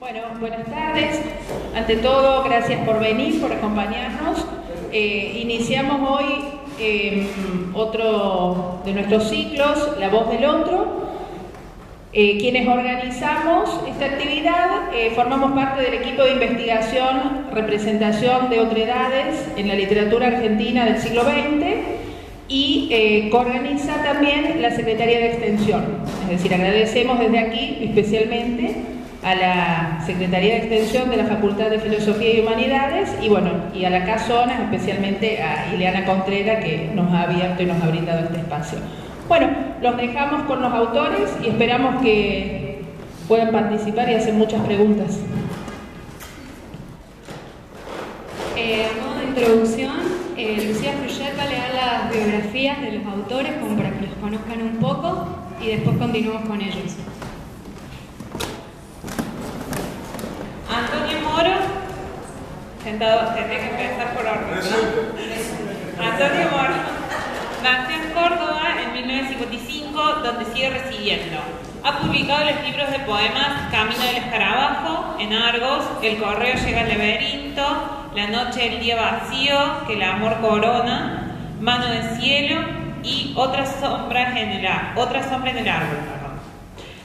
Bueno, buenas tardes. Ante todo, gracias por venir, por acompañarnos. Iniciamos hoy otro de nuestros ciclos, La Voz del Otro. Quienes organizamos esta actividad formamos parte del equipo de investigación, representación de otredades en la literatura argentina del siglo XX y coorganiza también la Secretaría de Extensión. Es decir, agradecemos desde aquí especialmente a la Secretaría de Extensión de la Facultad de Filosofía y Humanidades y a la Casona, especialmente a Ileana Contreras, que nos ha abierto y nos ha brindado este espacio. Bueno, los dejamos con los autores y esperamos que puedan participar y hacer muchas preguntas. A modo de introducción, Lucía Fruyeta le da las biografías de los autores como para que los conozcan un poco y después continuamos con ellos. Antonio Moro, sentado, tendré que empezar por orden, ¿no? Antonio Moro nació en Córdoba en 1955, donde sigue residiendo. Ha publicado los libros de poemas Camino del Escarabajo, En Argos, El correo llega al laberinto, La noche del día vacío, Que el amor corona, Mano de cielo y Otras sombras en el árbol.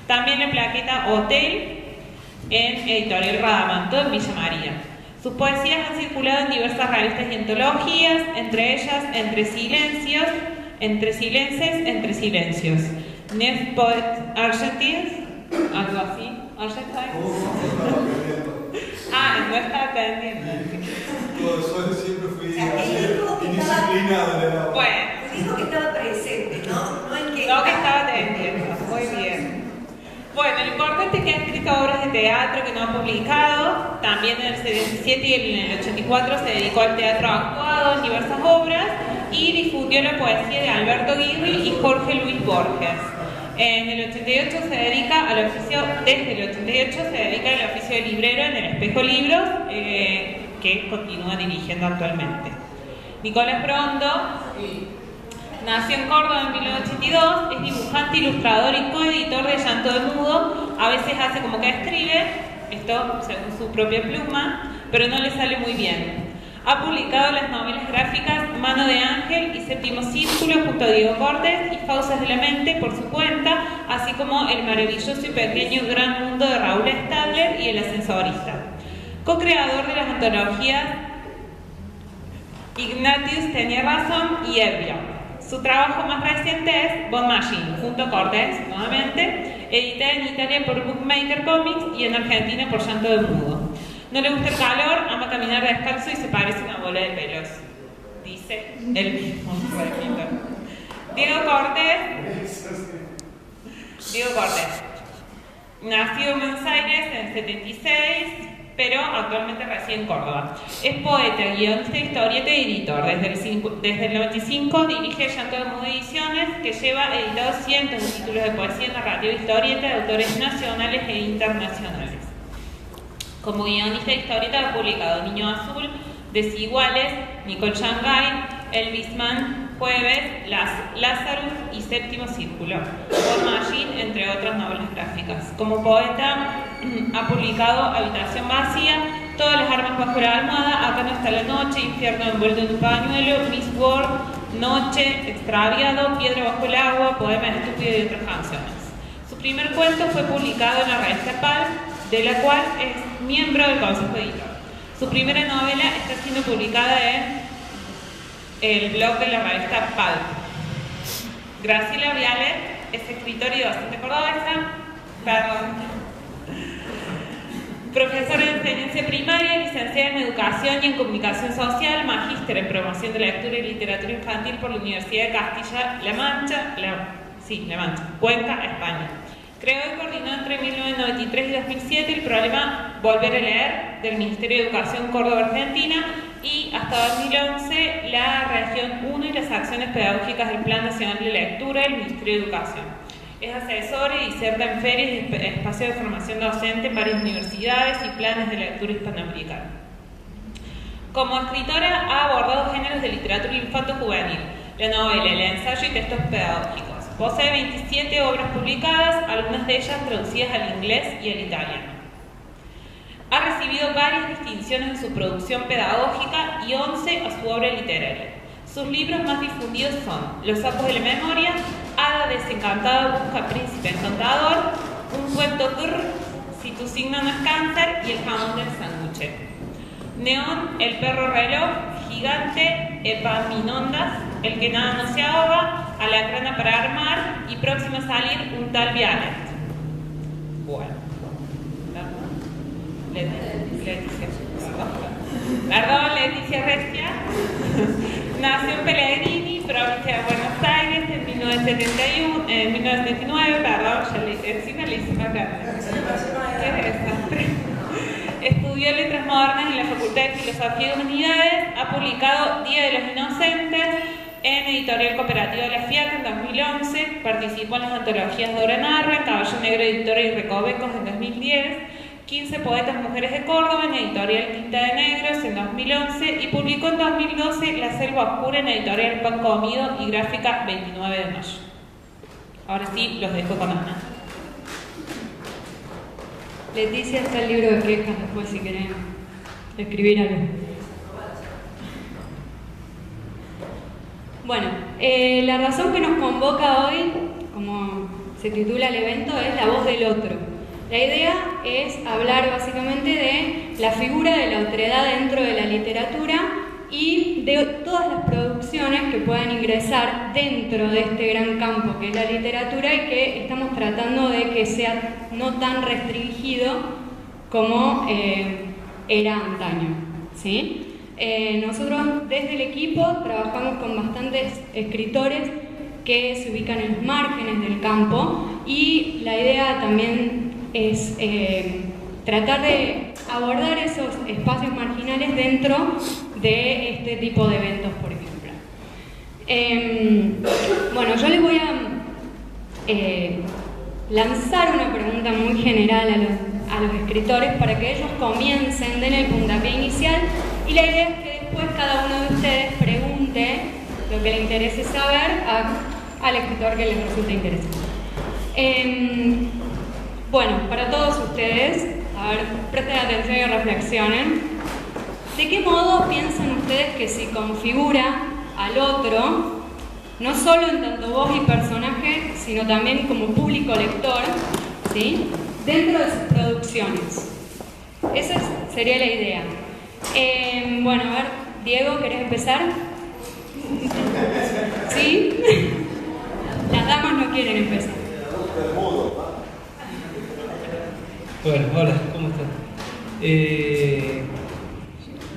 También la plaqueta Hotel en Editorial Radamanto en Villa María. Sus poesías han circulado en diversas revistas y antologías, entre ellas Entre Silencios, Entre Silences, Entre Silencios, Neuf Poets Argentins, algo así, Argentines. No estaba atendiendo. Yo siempre fui indisciplinado. Bueno. Dijo que estaba presente, ¿no? No que estaba atendiendo. Muy bien. Bueno, lo importante es que ha escrito obras de teatro que no ha publicado. También en el 77 y en el 84 se dedicó al teatro actuado en diversas obras y difundió la poesía de Alberto Guirri y Jorge Luis Borges. En el 88 se dedica al oficio, desde el 88 se dedica al oficio de librero en El Espejo Libros, que continúa dirigiendo actualmente. Nicolás Brondo nació en Córdoba en 1982, es dibujante, ilustrador y coeditor de Llanto de Mudo. A veces hace como que escribe, esto según su propia pluma, pero no le sale muy bien. Ha publicado las novelas gráficas Mano de Ángel y Séptimo Círculo junto a Diego Cortés y Fauces de la Mente por su cuenta, así como El maravilloso y pequeño gran mundo de Raúl Stadler y El ascensorista. Co-creador de las antologías Ignatius tenía razón y Ebrio. Su trabajo más reciente es Bond Machine, junto a Cortés, nuevamente, editada en Italia por Bookmaker Comics y en Argentina por Llanto de Mudo. No le gusta el calor, ama caminar descalzo y se parece a una bola de pelos. Dice él mismo. Diego Cortés. Nació en Buenos Aires en el 76, pero actualmente reside en Córdoba. Es poeta, guionista, historieta y editor. Desde el 95 dirige Llanto de Mudo Ediciones, que lleva editados cientos de títulos de poesía, narrativa y historieta de autores nacionales e internacionales. Como guionista de historieta ha publicado Niño Azul, Desiguales, Nicole Shanghai, Elvis Man, Jueves, Lazarus y Séptimo Círculo, Bond Machine, entre otras novelas gráficas. Como poeta ha publicado Habitación Vacía, Todas las armas bajo la almohada, Acá no está la noche, Infierno envuelto en un pañuelo, Miss World, Noche, Extraviado, Piedra bajo el agua, Poema estúpido y otras canciones. Su primer cuento fue publicado en la revista Pulp, de la cual es miembro del Consejo Editor. Su primera novela está siendo publicada en el blog de la revista Pulp. Graciela Viale es escritora y docente cordobesa, profesora de enseñanza primaria, licenciada en Educación y en Comunicación Social, magíster en Promoción de la Lectura y Literatura Infantil por la Universidad de Castilla-La Mancha, Cuenca, España. Creó y coordinó entre 1993 y 2007 el programa Volver a Leer del Ministerio de Educación Córdoba, Argentina, y hasta 2011 la Región 1 y las acciones pedagógicas del Plan Nacional de Lectura del Ministerio de Educación. Es asesora y diserta en ferias y espacios de formación docente en varias universidades y planes de lectura hispanoamericana. Como escritora ha abordado géneros de literatura infanto-juvenil, la novela, el ensayo y textos pedagógicos. Posee 27 obras publicadas, algunas de ellas traducidas al inglés y al italiano. Ha recibido varias distinciones en su producción pedagógica y 11 a su obra literaria. Sus libros más difundidos son Los sapos de la memoria, Hada desencantada busca príncipe encantador, Un cuento grr, Si tu signo no es cáncer y El jamón del sándwich. Neón, El perro reloj, Gigante, Epaminondas, El que nada no se ahoga, Alacrana para armar y próximo a salir Un tal Vialet. Bueno. Leticia Restia. Nació en Pellegrini, provincia de Buenos Aires, en 1979, encima le hice más grande. Qué desastre. Estudió Letras Modernas en la Facultad de Filosofía y Humanidades, ha publicado Día de los Inocentes en Editorial Cooperativa de la Fiat en 2011, participó en las antologías Dora Narra, Caballo Negro Editora y Recovecos en 2010, 15 Poetas Mujeres de Córdoba en Editorial Tinta de Negros en 2011 y publicó en 2012 La Selva Oscura en Editorial Pan Comido y Gráfica 29 de mayo. Ahora sí, los dejo con Ana. Leticia, está el libro de quejas después si quieren escribir algo. Bueno, la razón que nos convoca hoy, como se titula el evento, es La voz del otro. La idea es hablar básicamente de la figura de la otredad dentro de la literatura y de todas las producciones que puedan ingresar dentro de este gran campo que es la literatura y que estamos tratando de que sea no tan restringido como era antaño, ¿sí? Nosotros desde el equipo trabajamos con bastantes escritores que se ubican en los márgenes del campo y la idea también es tratar de abordar esos espacios marginales dentro de este tipo de eventos, por ejemplo. Bueno, yo les voy a lanzar una pregunta muy general a los escritores para que ellos comiencen, den el puntapié inicial y la idea es que después cada uno de ustedes pregunte lo que le interese saber al escritor que les resulte interesante. Bueno, para todos ustedes, a ver, presten atención y reflexionen. ¿De qué modo piensan ustedes que se configura al otro, no solo en tanto voz y personaje, sino también como público lector, ¿sí?, dentro de sus producciones? Esa sería la idea. Bueno, a ver, Diego, ¿querés empezar? ¿Sí? Las damas no quieren empezar. Bueno, hola, ¿cómo están?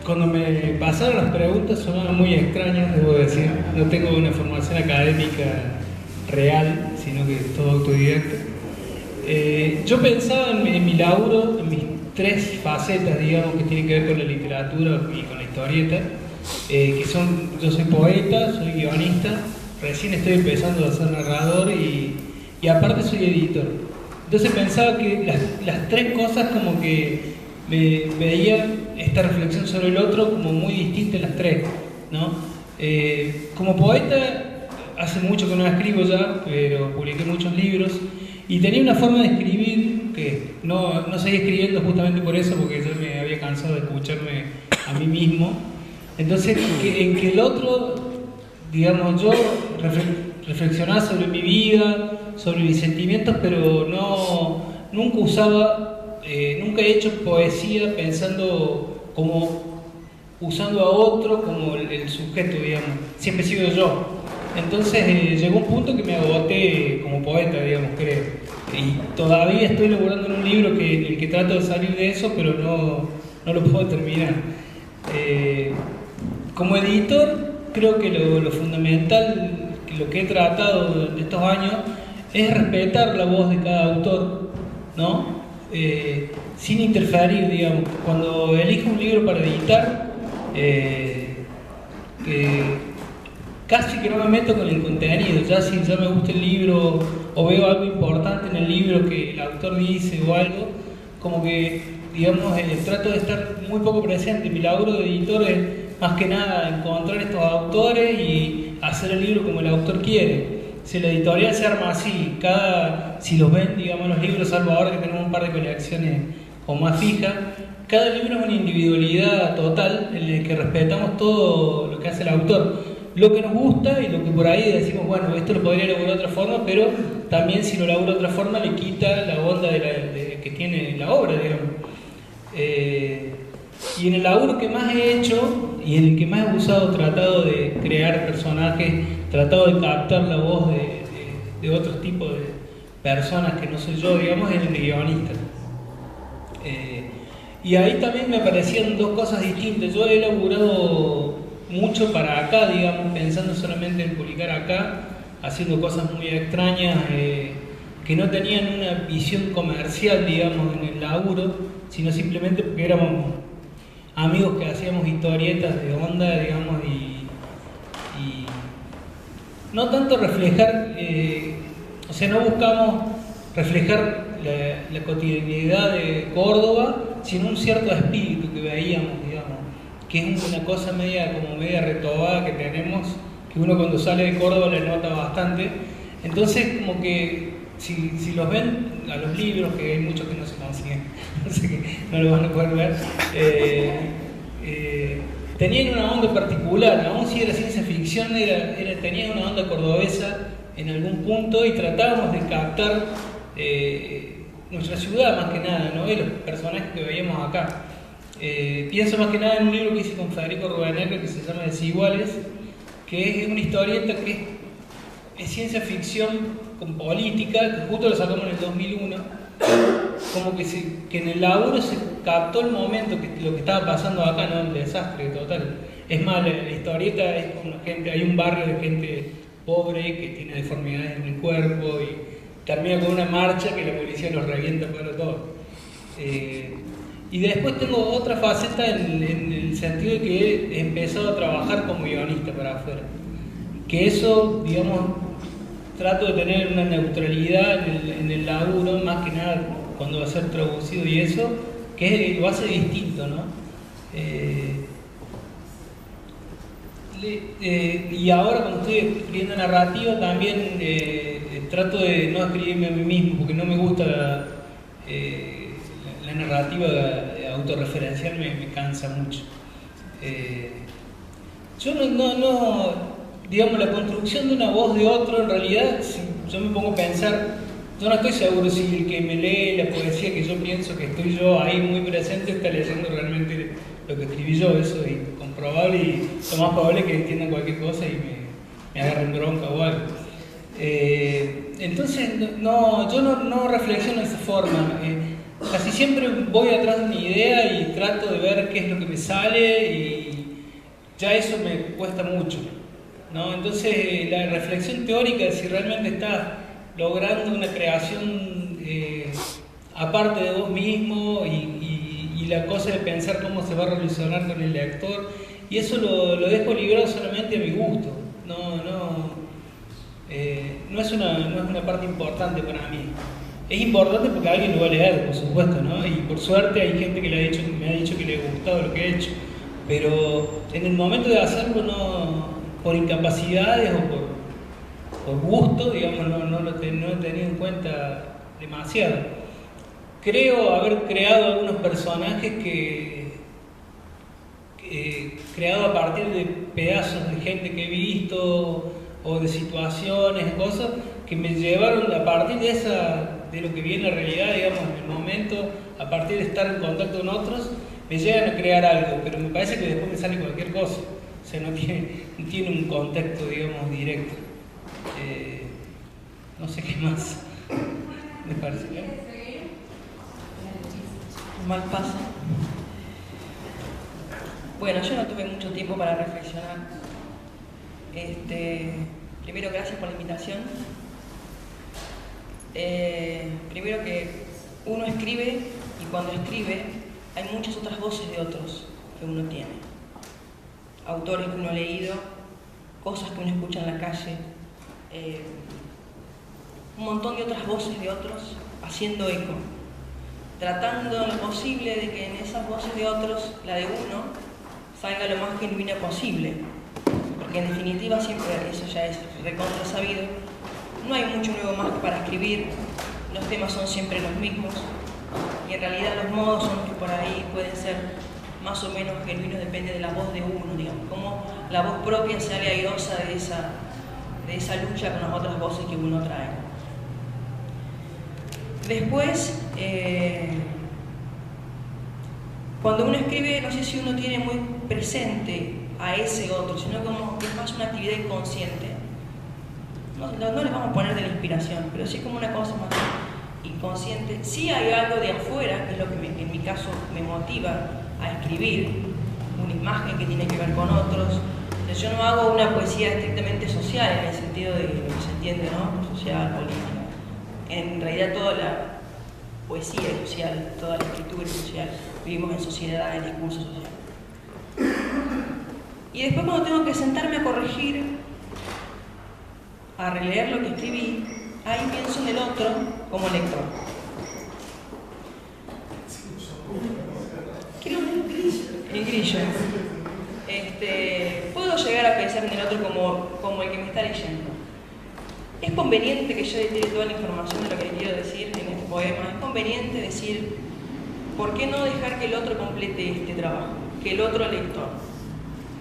Cuando me pasaron las preguntas sonaban muy extrañas, debo decir. No tengo una formación académica real, sino que es todo autodidacta. Yo pensaba en mi laburo, en mis tres facetas, digamos, que tienen que ver con la literatura y con la historieta, que son, yo soy poeta, soy guionista, recién estoy empezando a ser narrador y aparte soy editor. Entonces pensaba que las tres cosas como que me veía esta reflexión sobre el otro como muy distinta en las tres, ¿no? Como poeta, hace mucho que no escribo ya, pero publiqué muchos libros y tenía una forma de escribir que no seguí escribiendo justamente por eso, porque yo me había cansado de escucharme a mí mismo. Entonces, en que el otro, digamos, yo reflexionaba sobre mi vida, sobre mis sentimientos, pero nunca he hecho poesía pensando como usando a otro como el sujeto, digamos. Siempre he sido yo. Entonces llegó un punto que me agoté como poeta, digamos, creo. Y todavía estoy elaborando en un libro en el que trato de salir de eso, pero no lo puedo terminar. Como editor, creo que lo fundamental, lo que he tratado durante estos años, es respetar la voz de cada autor, ¿no? Sin interferir, digamos. Cuando elijo un libro para editar, casi que no me meto con el contenido. Ya si ya me gusta el libro o veo algo importante en el libro que el autor dice o algo, como que, digamos, trato de estar muy poco presente. Mi laburo de editor es más que nada encontrar estos autores y hacer el libro como el autor quiere. Si la editorial se arma así, si los ven, digamos, los libros, salvo ahora que tenemos un par de colecciones como más fija. Cada libro es una individualidad total en el que respetamos todo lo que hace el autor, lo que nos gusta y lo que por ahí decimos, bueno, esto lo podría elaborar de otra forma, pero también si lo elabora de otra forma le quita la onda que tiene la obra, digamos. Y en el laburo que más he hecho y en el que más he usado, tratado de crear personajes, tratado de captar la voz de otros tipos de personas que no soy yo, digamos, es el de guionista. Y ahí también me aparecían dos cosas distintas. Yo he elaborado mucho para acá, digamos, pensando solamente en publicar acá, haciendo cosas muy extrañas que no tenían una visión comercial, digamos, en el laburo, sino simplemente porque éramos amigos que hacíamos historietas de onda, digamos, y no tanto reflejar, o sea, no buscamos reflejar la cotidianidad de Córdoba, sino un cierto espíritu que veíamos, digamos, que es una cosa media retobada que tenemos, que uno cuando sale de Córdoba le nota bastante. Entonces, como que si los ven a los libros, que hay muchos que no se consiguen, así que no lo van a poder ver, tenían una onda particular, aún si era ciencia ficción, tenían una onda cordobesa en algún punto, y tratábamos de captar nuestra ciudad más que nada, ¿no? Y los personajes que veíamos acá. Pienso más que nada en un libro que hice con Federico Rubenegger que se llama Desiguales, que es una historieta que es ciencia ficción con política, que justo lo sacamos en el 2001, como que en el laburo se captó el momento, lo que estaba pasando acá, ¿no? El desastre total. Es más, la historieta es con gente, hay un barrio de gente pobre que tiene deformidades en el cuerpo y termina con una marcha que la policía los revienta para todo. Y después tengo otra faceta en el sentido de que he empezado a trabajar como guionista para afuera. Que eso, digamos, trato de tener una neutralidad en el laburo, más que nada cuando va a ser traducido y eso, que lo hace distinto, ¿no? Y ahora cuando estoy escribiendo narrativa también trato de no escribirme a mí mismo, porque no me gusta la narrativa autorreferencial, me cansa mucho. Yo no, digamos, la construcción de una voz de otro, en realidad, si yo me pongo a pensar, yo no estoy seguro si el que me lee la poesía que yo pienso que estoy yo ahí muy presente está leyendo realmente lo que escribí yo. Eso es incomprobable, y lo más probable es que entiendan cualquier cosa y me agarren bronca o algo. Entonces, yo no reflexiono de esa forma. Casi siempre voy atrás de una idea y trato de ver qué es lo que me sale, y ya eso me cuesta mucho, ¿no? Entonces, la reflexión teórica de si realmente estás logrando una creación aparte de vos mismo, y la cosa de pensar cómo se va a relacionar con el lector, y eso lo dejo librado solamente a mi gusto. No es una parte importante para mí. Es importante porque alguien lo va a leer, por supuesto, ¿no? Y por suerte hay gente que me ha dicho que le ha gustado lo que he hecho. Pero en el momento de hacerlo, no, por incapacidades o por gusto, digamos, no he tenido en cuenta demasiado. Creo haber creado algunos personajes creado a partir de pedazos de gente que he visto, o de situaciones, de cosas que me llevaron a partir de lo que vi en la realidad, digamos, en el momento, a partir de estar en contacto con otros, me llegan a crear algo, pero me parece que después me sale cualquier cosa. O sea, no tiene un contexto, digamos, directo. No sé qué más me parece. Mal paso. Bueno, yo no tuve mucho tiempo para reflexionar. Primero, gracias por la invitación. Primero, que uno escribe, y cuando escribe hay muchas otras voces de otros que uno tiene. Autores que uno ha leído, cosas que uno escucha en la calle, un montón de otras voces de otros haciendo eco, tratando lo posible de que en esas voces de otros, la de uno, salga lo más genuina posible. Porque en definitiva, siempre, eso ya es recontra sabido, no hay mucho nuevo más para escribir, los temas son siempre los mismos, y en realidad los modos son los que por ahí pueden ser más o menos genuinos, depende de la voz de uno, digamos, cómo la voz propia sale airosa de esa lucha con las otras voces que uno trae. Después, cuando uno escribe, no sé si uno tiene muy presente a ese otro, sino como que es más una actividad inconsciente. No le vamos a poner de la inspiración, pero sí como una cosa más inconsciente. Sí hay algo de afuera, que es lo que en mi caso me motiva a escribir, una imagen que tiene que ver con otros. Yo no hago una poesía estrictamente social, en el sentido de lo que se entiende, ¿no? Social, política. En realidad toda la poesía es social, toda la escritura es social. Vivimos en sociedad, en discurso social. Y después cuando tengo que sentarme a corregir, a releer lo que escribí, ahí pienso en el otro como lector. ¿Qué lo en grillo? Puedo llegar a pensar en el otro como el que me está leyendo. Es conveniente que yo dé toda la información de lo que le quiero decir en este poema. Es conveniente decir, ¿por qué no dejar que el otro complete este trabajo? Que el otro lector.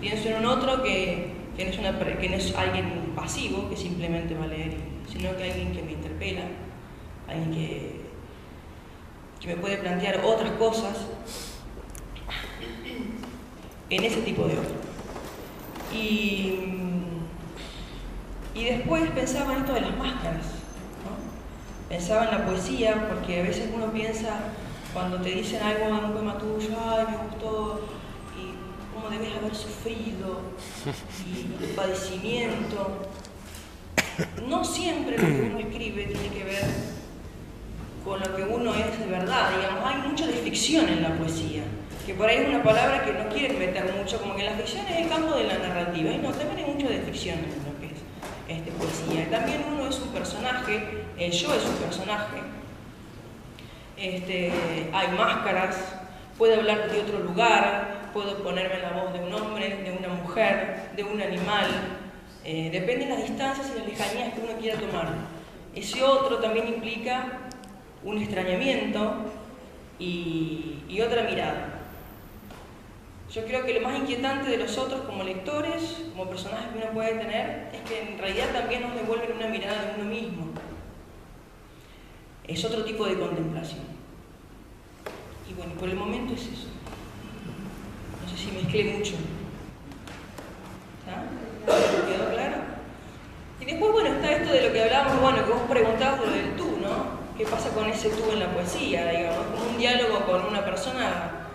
Pienso en un otro que no es alguien pasivo que simplemente va a leer, sino que alguien que me interpela, alguien que me puede plantear otras cosas en ese tipo de otro. Y después pensaba en esto de las máscaras, ¿no? Pensaba en la poesía, porque a veces uno piensa, cuando te dicen algo en un poema tuyo, ay, me gustó, y cómo debes haber sufrido, y el padecimiento. No siempre lo que uno escribe tiene que ver con lo que uno es de verdad, digamos, hay mucho de ficción en la poesía, que por ahí es una palabra que no quieren meter mucho, como que la ficción es el campo de la narrativa, y no, también hay mucho de ficción en lo que es poesía. Y también uno es un personaje, el yo es un personaje, hay máscaras, puedo hablar de otro lugar, puedo ponerme en la voz de un hombre, de una mujer, de un animal, depende de las distancias y las lejanías que uno quiera tomar. Ese otro también implica un extrañamiento y otra mirada. Yo creo que lo más inquietante de los otros como lectores, como personajes que uno puede tener, es que en realidad también nos devuelven una mirada de uno mismo. Es otro tipo de contemplación. Y bueno, por el momento es eso. No sé si mezclé mucho. ¿Quedó claro? Y después, bueno, está esto de lo que hablábamos, bueno, que vos preguntabas lo del tú, ¿no? ¿Qué pasa con ese tú en la poesía, digamos? Como un diálogo con una persona,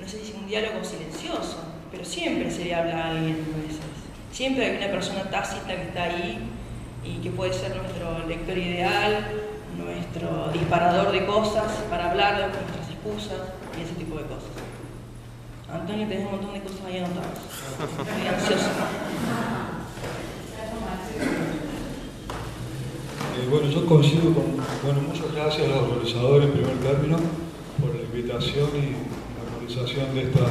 no sé si es un diálogo silencioso, pero siempre se le habla a alguien a veces. Siempre hay una persona tácita que está ahí y que puede ser nuestro lector ideal, nuestro disparador de cosas para hablar de nuestras excusas y ese tipo de cosas. Antonio, tenés un montón de cosas ahí anotadas. Estoy ansioso. Bueno, yo coincido con... Bueno, muchas gracias a los organizadores en primer término por la invitación y la organización de esta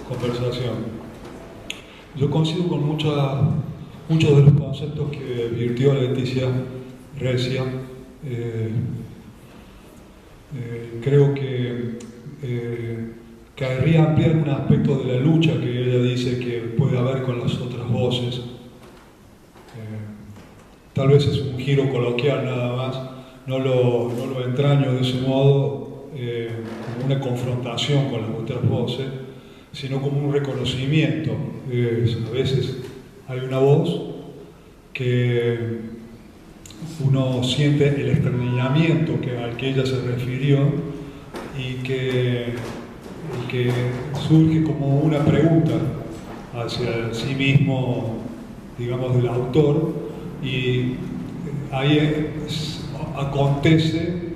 conversación. Yo coincido con muchos de los conceptos que virtió Leticia Recia. Creo que querría ampliar un aspecto de la lucha que ella dice que puede haber con las otras voces. Tal vez es un giro coloquial nada más, no lo entraño de ese modo como una confrontación con las otras voces, sino como un reconocimiento. A veces hay una voz que uno siente el extrañamiento al que ella se refirió y que surge como una pregunta hacia sí mismo, digamos, del autor, y ahí acontece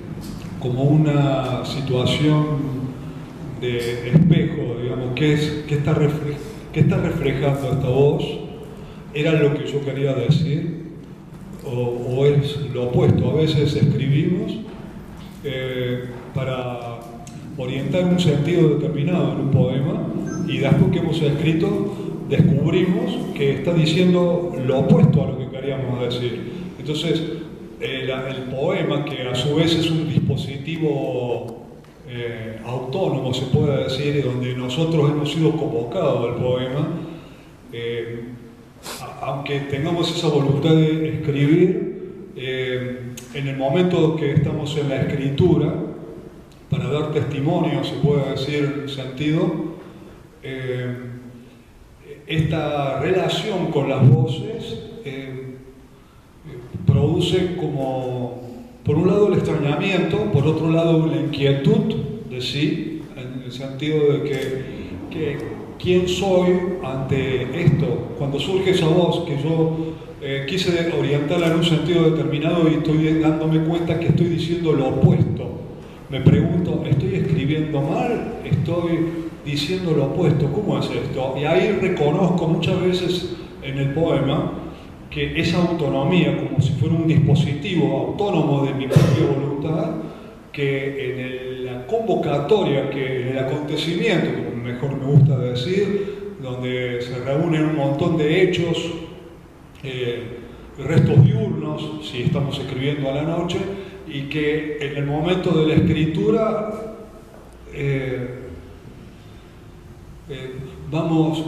como una situación de espejo, digamos, ¿qué está reflejando esta voz? ¿Era lo que yo quería decir? ¿O es lo opuesto? A veces escribimos para orientar un sentido determinado en un poema y después que hemos escrito descubrimos que está diciendo lo opuesto a lo que queríamos decir. Entonces, el poema, que a su vez es un dispositivo autónomo, se puede decir, donde nosotros hemos sido convocados al poema, aunque tengamos esa voluntad de escribir, en el momento que estamos en la escritura, para dar testimonio, se puede decir, sentido, esta relación con las voces produce como, por un lado, el extrañamiento, por otro lado, la inquietud de sí, en el sentido de que ¿quién soy ante esto? Cuando surge esa voz que yo quise orientarla en un sentido determinado y estoy dándome cuenta que estoy diciendo lo opuesto. Me pregunto, ¿estoy escribiendo mal? ¿Estoy diciendo lo opuesto? ¿Cómo es esto? Y ahí reconozco muchas veces en el poema que esa autonomía, como si fuera un dispositivo autónomo de mi propia voluntad, que en la convocatoria, que en el acontecimiento, como mejor me gusta decir, donde se reúnen un montón de hechos, restos diurnos, si estamos escribiendo a la noche, y que en el momento de la escritura vamos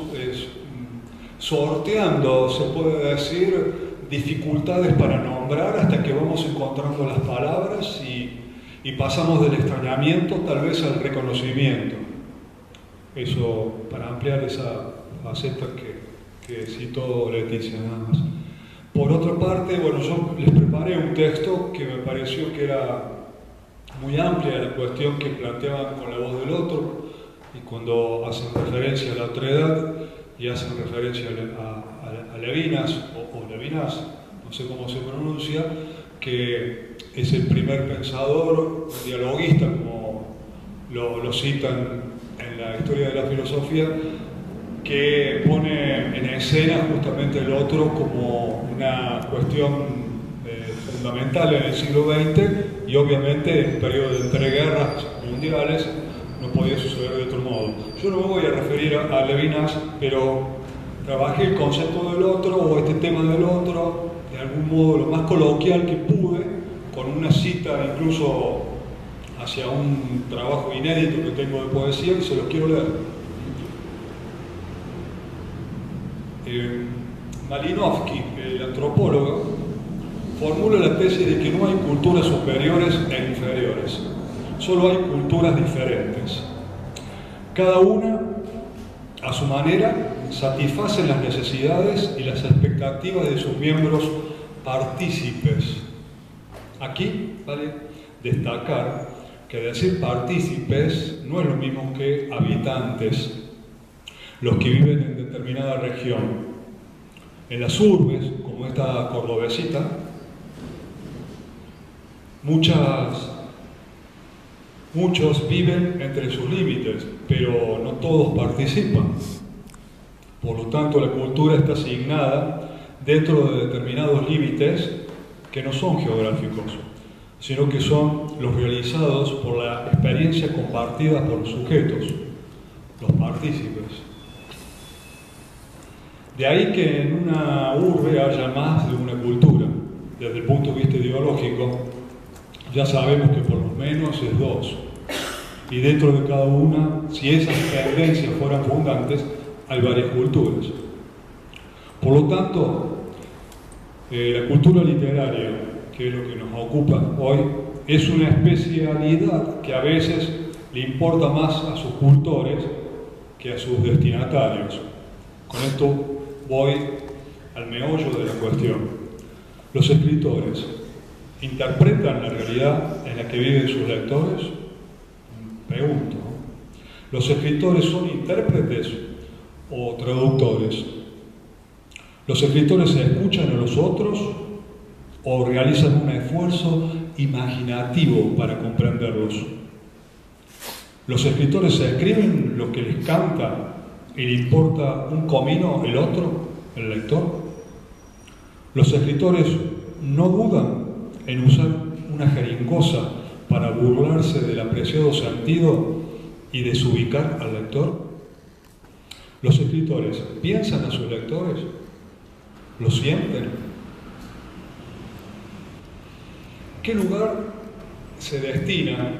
sorteando, se puede decir, dificultades para nombrar hasta que vamos encontrando las palabras y pasamos del extrañamiento tal vez al reconocimiento. Eso para ampliar esa faceta que citó Leticia nada más. Por otra parte, bueno, yo les preparé un texto que me pareció que era muy amplia la cuestión que planteaban con la voz del otro, y cuando hacen referencia a la otredad y hacen referencia a Levinas, o Levinas, no sé cómo se pronuncia, que es el primer pensador, dialoguista, como lo citan en la historia de la filosofía, que pone en escena justamente el otro como una cuestión fundamental en el siglo XX, y obviamente en el periodo de entreguerras mundiales no podía suceder de otro modo. Yo no me voy a referir a Levinas, pero trabajé el concepto del otro, o este tema del otro, de algún modo lo más coloquial que pude, con una cita incluso hacia un trabajo inédito que tengo de poesía, y se los quiero leer. Malinowski, el antropólogo, formula la tesis de que no hay culturas superiores e inferiores, solo hay culturas diferentes. Cada una, a su manera, satisface las necesidades y las expectativas de sus miembros partícipes. Aquí vale destacar que decir partícipes no es lo mismo que habitantes, los que viven en determinada región. En las urbes, como esta cordobesita, muchos viven entre sus límites, pero no todos participan. Por lo tanto, la cultura está asignada dentro de determinados límites que no son geográficos, sino que son los realizados por la experiencia compartida por los sujetos, los partícipes. De ahí que en una urbe haya más de una cultura. Desde el punto de vista ideológico, ya sabemos que por lo menos es dos. Y dentro de cada una, si esas tendencias fueran fundantes, hay varias culturas. Por lo tanto, la cultura literaria, que es lo que nos ocupa hoy, es una especialidad que a veces le importa más a sus cultores que a sus destinatarios. Con esto voy al meollo de la cuestión. Los escritores interpretan la realidad en la que viven sus lectores. Pregunto, ¿los escritores son intérpretes o traductores? ¿Los escritores se escuchan a los otros o realizan un esfuerzo imaginativo para comprenderlos? ¿Los escritores se escriben lo que les canta y le importa un comino el otro, el lector? Los escritores no dudan en usar una jeringosa para burlarse del apreciado sentido y desubicar al lector. Los escritores piensan a sus lectores, lo sienten. ¿qué lugar se destina,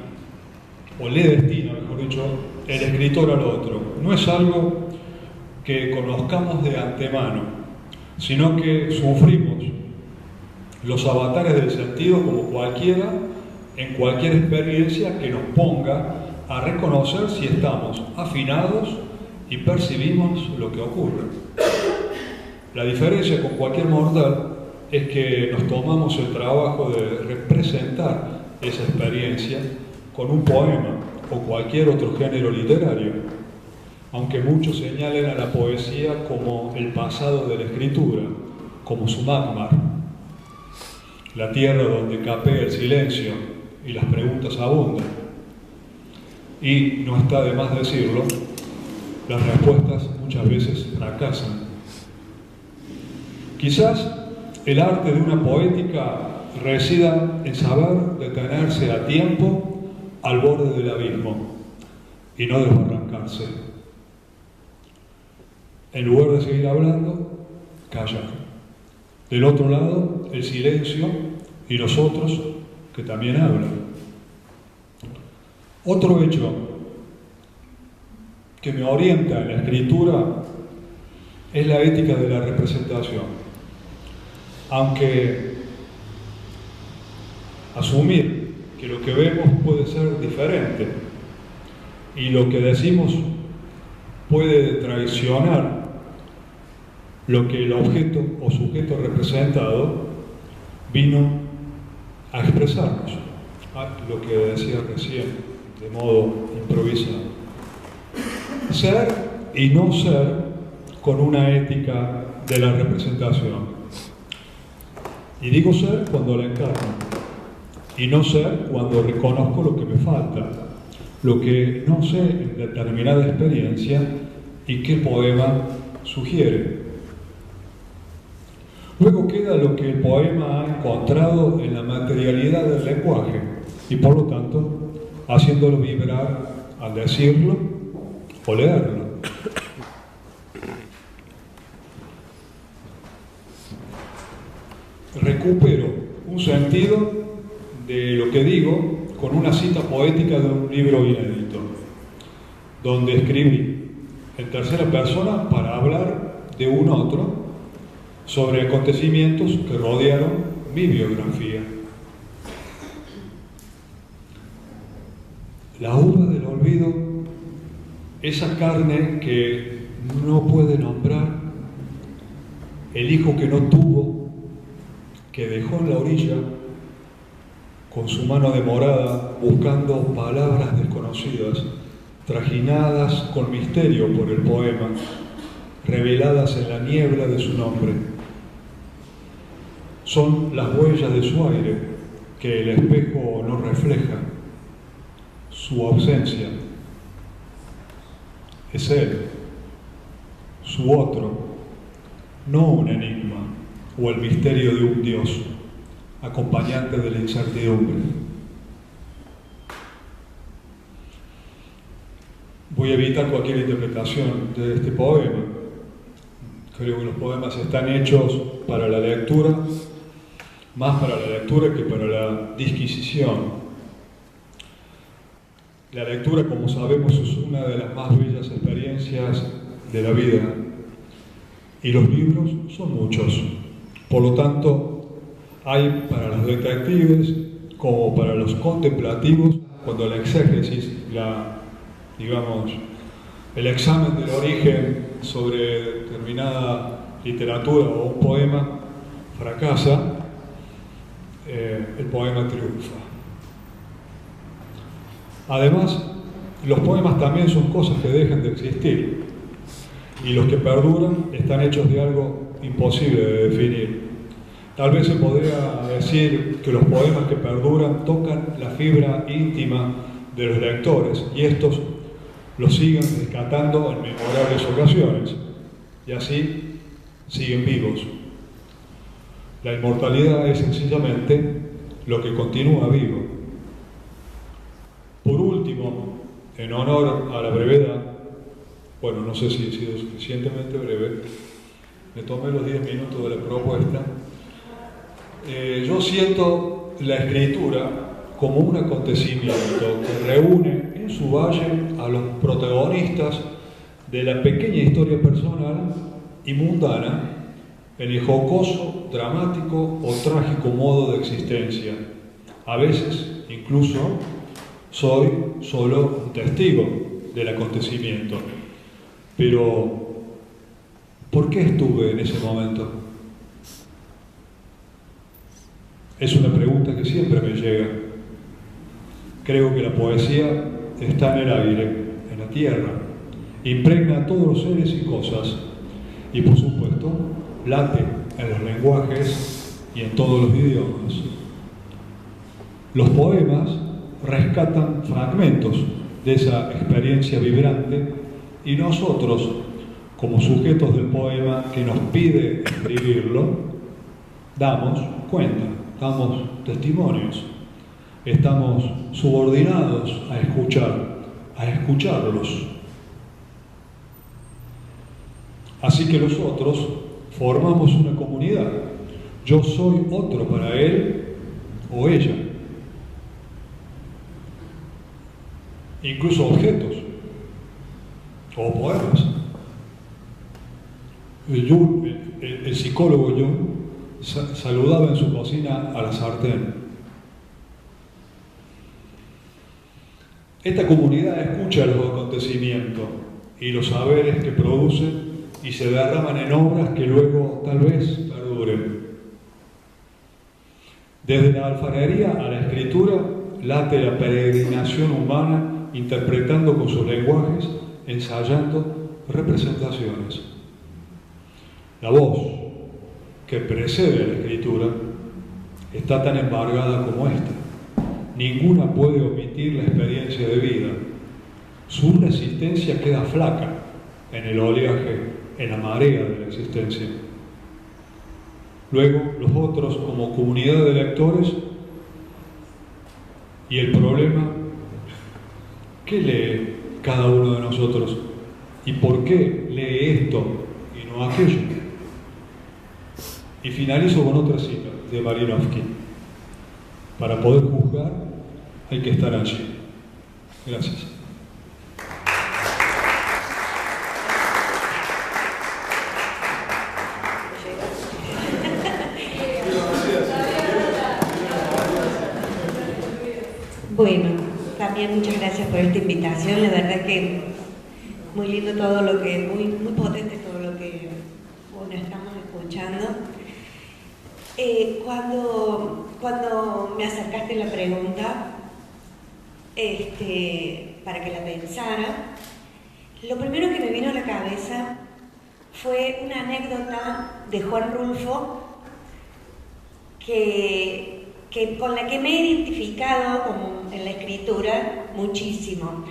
o le destina, mejor dicho, el escritor al otro? No es algo que conozcamos de antemano, sino que sufrimos los avatares del sentido como cualquiera, en cualquier experiencia que nos ponga a reconocer si estamos afinados y percibimos lo que ocurre. La diferencia con cualquier mortal es que nos tomamos el trabajo de representar esa experiencia con un poema o cualquier otro género literario, aunque muchos señalen a la poesía como el pasado de la escritura, como su magmar, la tierra donde capea el silencio y las preguntas abundan. Y no está de más decirlo, las respuestas muchas veces fracasan. Quizás el arte de una poética resida en saber detenerse a tiempo al borde del abismo y no desbarrancarse. En lugar de seguir hablando, callar. Del otro lado, el silencio y los otros que también hablan. Otro hecho que me orienta en la escritura es la ética de la representación. Aunque asumir que lo que vemos puede ser diferente y lo que decimos puede traicionar lo que el objeto o sujeto representado vino a expresarnos, lo que decía recién de modo improvisado. Ser y no ser con una ética de la representación. Y digo ser cuando la encarno, y no ser cuando reconozco lo que me falta, lo que no sé en determinada experiencia y que el poema sugiere. Luego queda lo que el poema ha encontrado en la materialidad del lenguaje y por lo tanto haciéndolo vibrar al decirlo o leerlo. Recupero un sentido de lo que digo con una cita poética de un libro inédito, donde escribí en tercera persona para hablar de un otro sobre acontecimientos que rodearon mi biografía. La uva del olvido, esa carne que no puede nombrar, el hijo que no tuvo, que dejó en la orilla con su mano demorada buscando palabras desconocidas, trajinadas con misterio por el poema, reveladas en la niebla de su nombre. Son las huellas de su aire que el espejo no refleja, su ausencia. Es él, su otro, no un enigma o el misterio de un Dios, acompañante de la incertidumbre. Voy a evitar cualquier interpretación de este poema. Creo que los poemas están hechos para la lectura, más para la lectura que para la disquisición. La lectura, como sabemos, es una de las más bellas experiencias de la vida, y los libros son muchos. Por lo tanto, hay para los detectives como para los contemplativos, cuando la exégesis, el examen del origen sobre determinada literatura o un poema fracasa, el poema triunfa. Además, los poemas también son cosas que dejan de existir, y los que perduran están hechos de algo imposible de definir. Tal vez se podría decir que los poemas que perduran tocan la fibra íntima de los lectores, y estos los siguen rescatando en memorables ocasiones, y así siguen vivos. La inmortalidad es sencillamente lo que continúa vivo. Por último, en honor a la brevedad, bueno, no sé si he sido suficientemente breve, me tomé los 10 minutos de la propuesta. Yo siento la escritura como un acontecimiento que reúne en su valle a los protagonistas de la pequeña historia personal y mundana en el jocoso, dramático o trágico modo de existencia. A veces, incluso, soy solo un testigo del acontecimiento. Pero, ¿por qué estuve en ese momento? Es una pregunta que siempre me llega. Creo que la poesía está en el aire, en la tierra, impregna a todos los seres y cosas, y por supuesto, late en los lenguajes y en todos los idiomas. Los poemas rescatan fragmentos de esa experiencia vibrante y nosotros, como sujetos del poema que nos pide escribirlo, damos cuenta, damos testimonios, estamos subordinados a escucharlos. Así que los otros formamos una comunidad. Yo soy otro para él o ella. Incluso objetos o poemas. El psicólogo Jung saludaba en su cocina a la sartén. Esta comunidad escucha los acontecimientos y los saberes que producen y se derraman en obras que luego tal vez perduren. Desde la alfarería a la escritura late la peregrinación humana, interpretando con sus lenguajes, ensayando representaciones. La voz que precede a la escritura está tan embargada como esta. Ninguna puede omitir la experiencia de vida. Su resistencia queda flaca en el oleaje, en la marea de la existencia. Luego, los otros, como comunidad de lectores, y el problema, ¿qué lee cada uno de nosotros? ¿Y por qué lee esto y no aquello? Y finalizo con otra cita de Marinovsky. Para poder juzgar hay que estar allí. Gracias. Bueno, también muchas gracias por esta invitación. La verdad que muy lindo todo lo que, muy potente todo lo que estamos escuchando. Cuando me acercaste la pregunta, para que la pensara, lo primero que me vino a la cabeza fue una anécdota de Juan Rulfo con la que me he identificado como en la escritura muchísimo.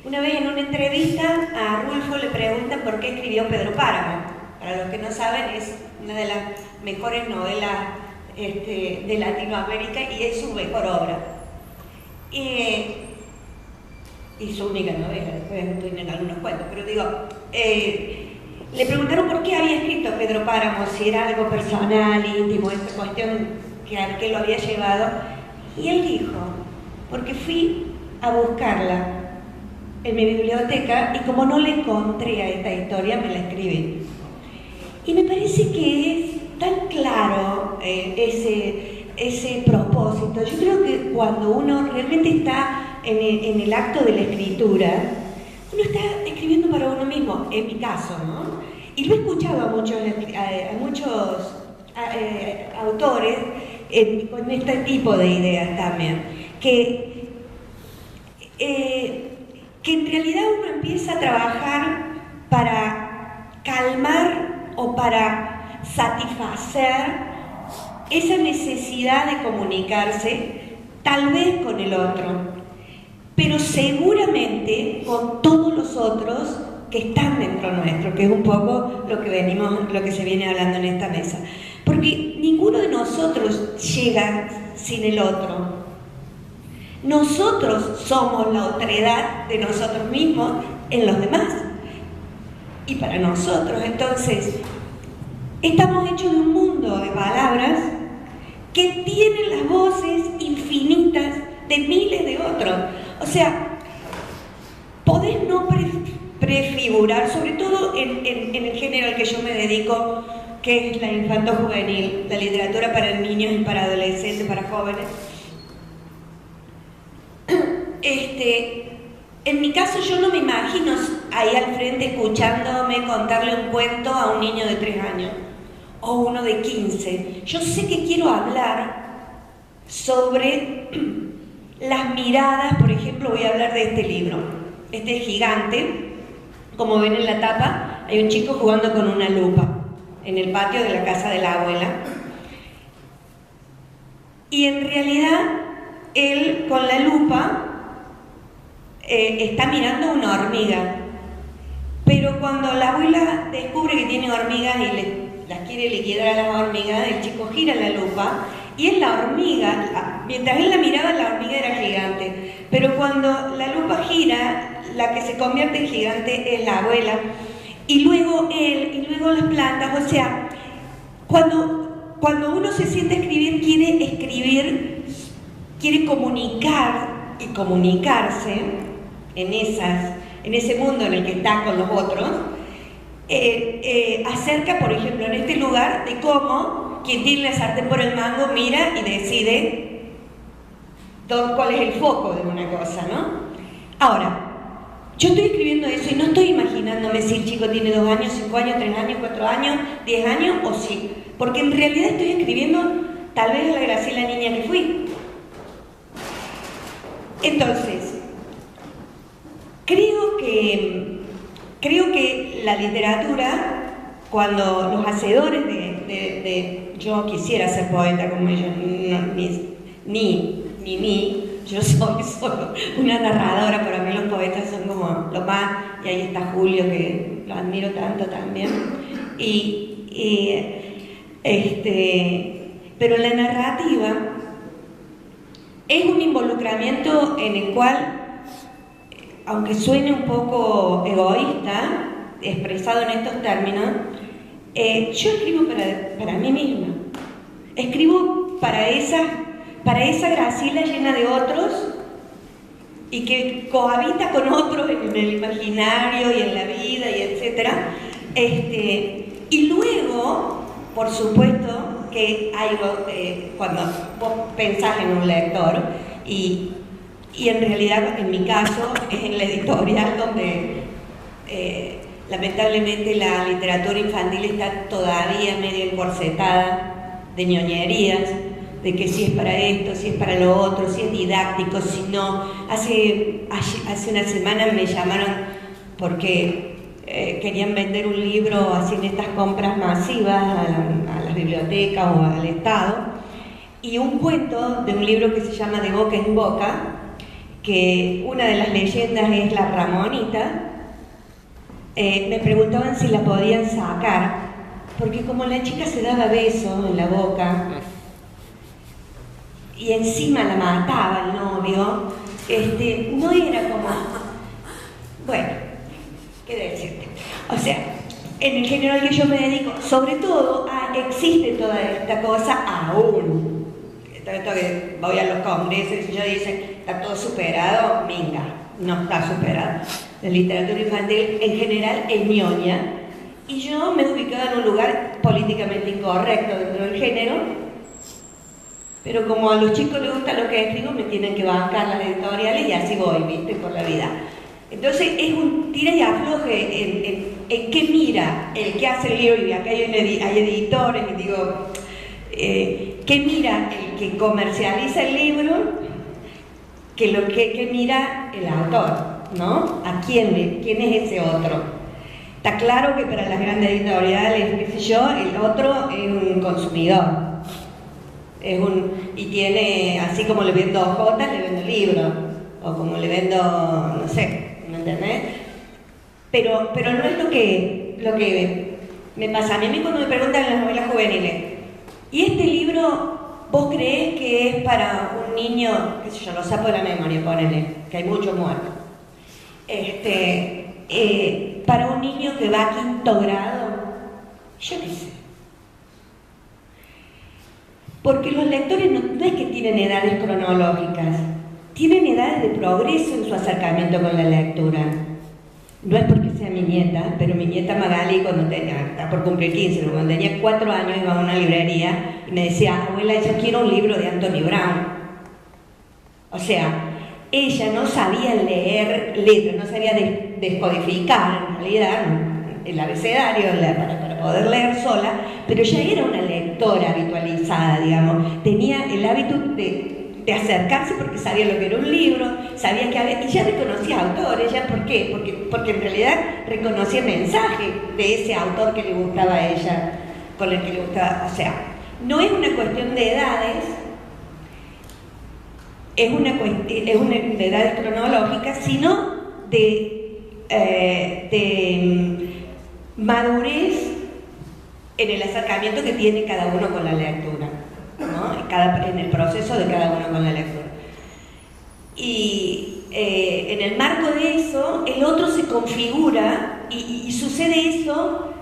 Una vez en una entrevista a Rulfo le preguntan por qué escribió Pedro Páramo. Para los que no saben, es una de las mejores novelas de Latinoamérica y es su mejor obra. Y su única novela, después tienen algunos cuentos, pero digo, le preguntaron por qué había escrito Pedro Páramo, si era algo personal, íntimo, esta cuestión que lo había llevado, y él dijo, porque fui a buscarla en mi biblioteca y como no le encontré a esta historia, me la escribí. Y me parece que es tan claro ese propósito. Yo creo que cuando uno realmente está en el acto de la escritura, uno está escribiendo para uno mismo, en mi caso, ¿no? Y lo he escuchado a muchos autores con este tipo de ideas también, que en realidad uno empieza a trabajar para calmar o para satisfacer esa necesidad de comunicarse, tal vez con el otro, pero seguramente con todos los otros que están dentro nuestro, que es un poco lo que se viene hablando en esta mesa. Porque ninguno de nosotros llega sin el otro. Nosotros somos la otredad de nosotros mismos en los demás. Y para nosotros, entonces, estamos hechos de un mundo de palabras que tienen las voces infinitas de miles de otros. O sea, podés no prefigurar, sobre todo en el género al que yo me dedico, que es la infanto-juvenil, la literatura para niños y para adolescentes, para jóvenes. En mi caso yo no me imagino ahí al frente escuchándome contarle un cuento a un niño de 3 años o uno de 15. Yo sé que quiero hablar sobre las miradas. Por ejemplo, voy a hablar de este libro. Este es gigante. Como ven en la tapa, hay un chico jugando con una lupa en el patio de la casa de la abuela. Y en realidad, él con la lupa está mirando una hormiga. Pero cuando la abuela descubre que tiene hormigas y las quiere liquidar a las hormigas, el chico gira la lupa y es la hormiga. Mientras él la miraba, la hormiga era gigante. Pero cuando la lupa gira, la que se convierte en gigante es la abuela. Y luego él, y luego las plantas. O sea, cuando uno se siente a escribir, quiere comunicar y comunicarse en ese mundo en el que está con los otros, acerca, por ejemplo, en este lugar, de cómo quien tiene la sartén por el mango mira y decide cuál es el foco de una cosa, ¿no? Ahora, yo estoy escribiendo eso y no estoy imaginándome si el chico tiene 2 años, 5 años, 3 años, 4 años, 10 años o sí, porque en realidad estoy escribiendo tal vez a la Graciela niña que fui. Entonces, creo que la literatura, cuando los hacedores yo quisiera ser poeta como ellos, yo soy solo una narradora. Para mí los poetas son como lo más, y ahí está Julio, que lo admiro tanto también, pero la narrativa es un involucramiento en el cual, aunque suene un poco egoísta, expresado en estos términos, yo escribo para mí misma. Escribo para esa Graciela llena de otros y que cohabita con otros en el imaginario y en la vida y etcétera. Y luego, por supuesto, que hay cuando vos pensás en un lector y en realidad, en mi caso, es en la editorial donde lamentablemente la literatura infantil está todavía medio encorsetada de ñoñerías, de que si es para esto, si es para lo otro, si es didáctico, si no. Hace una semana me llamaron porque querían vender un libro así en estas compras masivas a las bibliotecas o al Estado, y un cuento de un libro que se llama De boca en boca, que una de las leyendas es la Ramonita. Me preguntaban si la podían sacar, porque como la chica se daba besos en la boca y encima la mataba el novio, no era como... Bueno, ¿qué decirte? O sea, en el género al que yo me dedico, sobre todo, existe toda esta cosa aún. Esto que voy a los congresos y ellos dicen, está todo superado, minga, no está superado. La literatura infantil en general es ñoña, y yo me he ubicado en un lugar políticamente incorrecto dentro del género, pero como a los chicos les gusta lo que escribo, me tienen que bancar las editoriales y así voy, ¿viste? Por la vida. Entonces es un tira y afloje en qué mira el que hace el libro, y acá hay editores, y digo, qué mira el que comercializa el libro, que mira el autor, ¿no? ¿A quién es ese otro? Está claro que para las grandes editoriales, qué sé yo, el otro es un consumidor. Y tiene, así como le vendo hojotas, le vendo libros, o como le vendo, no sé, ¿me entendés? Pero no es lo que me pasa. A mí cuando me preguntan en las novelas juveniles, ¿y este libro vos creés que es para un niño, qué sé yo, lo saco de la memoria, ponele, que hay muchos muertos, para un niño que va a 5º grado? Yo qué sé. Porque los lectores no es que tienen edades cronológicas, tienen edades de progreso en su acercamiento con la lectura. No es porque sea mi nieta, pero mi nieta Magali, cuando está por cumplir 15, pero cuando tenía 4 años iba a una librería y me decía, abuela, yo quiero un libro de Anthony Brown. O sea, ella no sabía leer letras, no sabía descodificar en realidad el abecedario para poder leer sola, pero ya era una lectora habitualizada, digamos. Tenía el hábito de acercarse porque sabía lo que era un libro, sabía que había, y ya reconocía autores. ¿Ya por qué? Porque en realidad reconocía el mensaje de ese autor que le gustaba a ella, con el que le gustaba. O sea, no es una cuestión de edades, es una de edades cronológicas, sino de madurez en el acercamiento que tiene cada uno con la lectura, ¿no? En el proceso de cada uno con la lectura. Y en el marco de eso, el otro se configura y sucede eso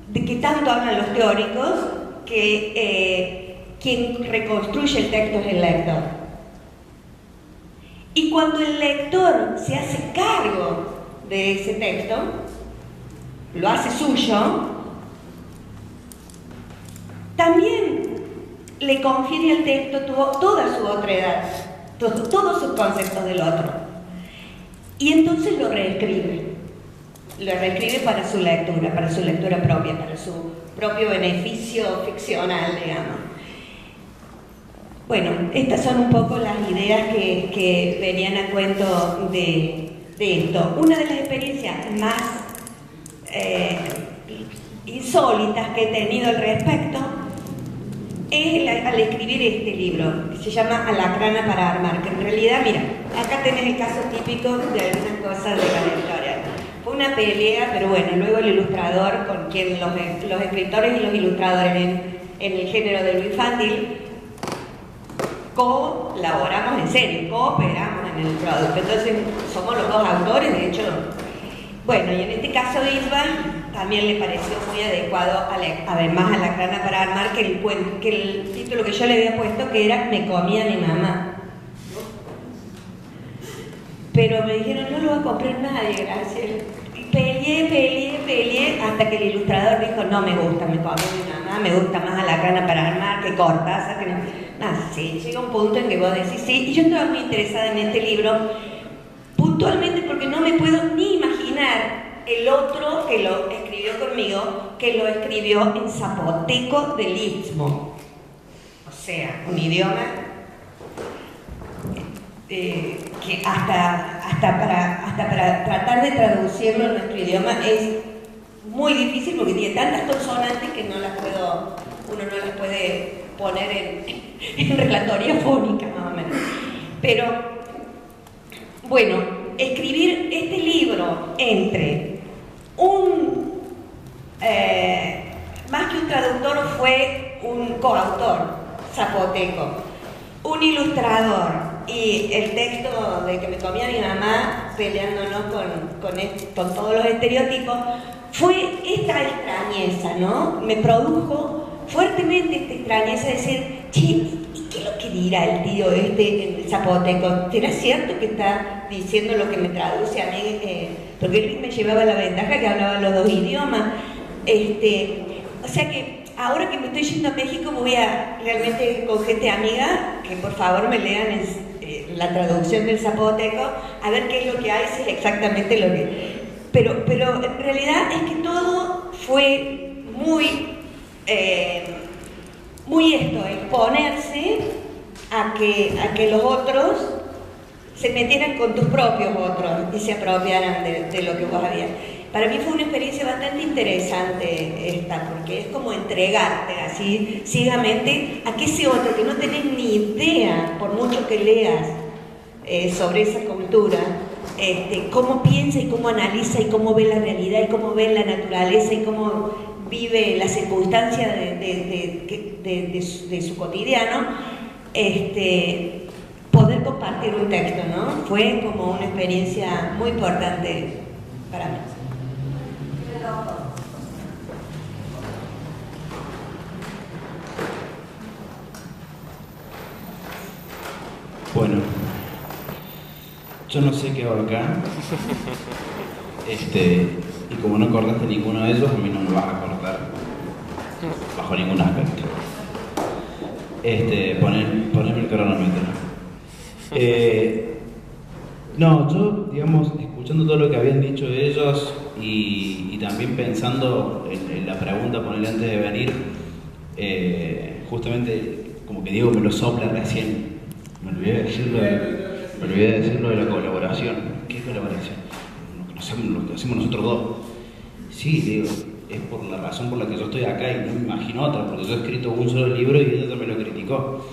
de que tanto hablan los teóricos, que quien reconstruye el texto es el lector. Y cuando el lector se hace cargo de ese texto, lo hace suyo, también le confiere al texto toda su otra edad, todos sus conceptos del otro. Y entonces lo reescribe para su lectura propia, para su propio beneficio ficcional, digamos. Bueno, estas son un poco las ideas que venían a cuento de esto. Una de las experiencias más insólitas que he tenido al respecto es al escribir este libro, que se llama Alacrana para armar, que en realidad, mira, acá tenés el caso típico de algunas cosas de la editorial. Fue una pelea, pero bueno, luego el ilustrador, con quien los escritores y los ilustradores en el género de lo infantil, colaboramos en serio, cooperamos en el producto. Entonces, somos los dos autores, de hecho. Bueno, y en este caso Isba también le pareció muy adecuado, además a Alacrana para armar, que el título que yo le había puesto, que era Me comía mi mamá. Pero me dijeron, no lo va a comprar nadie, gracias. Y peleé, hasta que el ilustrador dijo, no me gusta, Me comía mi mamá, me gusta más Alacrana para armar que Cortázar, que no. Sí, llega un punto en que vos decís sí, y yo estaba muy interesada en este libro, puntualmente porque no me puedo ni imaginar el otro que lo escribió conmigo, que lo escribió en zapoteco del Istmo. O sea, un idioma que hasta para tratar de traducirlo en nuestro idioma es muy difícil porque tiene tantas consonantes que uno no las puede poner en relatoría fónica, más o menos. Pero, bueno, escribir este libro entre más que un traductor, fue un coautor zapoteco, un ilustrador, y el texto de Que me comía mi mamá, peleándonos con todos los estereotipos, fue esta extrañeza, ¿no? Me produjo fuertemente esta extrañeza de decir, che, ¿y qué es lo que dirá el tío en el zapoteco? ¿Será cierto que está diciendo lo que me traduce a mí? Porque él me llevaba la ventaja que hablaba los dos idiomas. O sea que ahora que me estoy yendo a México voy a realmente con gente amiga que por favor me lean la traducción del zapoteco, a ver qué es lo que hay, si es exactamente lo que... Pero en realidad es que todo fue muy exponerse a que los otros se metieran con tus propios otros y se apropiaran de lo que vos habías. Para mí fue una experiencia bastante interesante esta, porque es como entregarte así ciegamente a que ese otro que no tenés ni idea, por mucho que leas sobre esa cultura, cómo piensa y cómo analiza y cómo ve la realidad y cómo ve la naturaleza y cómo vive la circunstancia de su cotidiano, poder compartir un texto, ¿no? Fue como una experiencia muy importante para mí. yo no sé qué hago acá. Y como no cortaste ninguno de ellos, a mí no me vas a cortar bajo ningún aspecto. Ponerme el cronómetro. No, yo, digamos, escuchando todo lo que habían dicho ellos y también pensando en la pregunta, ponerle antes de venir, justamente, como que Diego me lo sopla recién. Me olvidé de decirlo de la colaboración. ¿Qué colaboración? Lo que hacemos nosotros dos. Sí, digo, es por la razón por la que yo estoy acá y no me imagino otra, porque yo he escrito un solo libro y ella me lo criticó.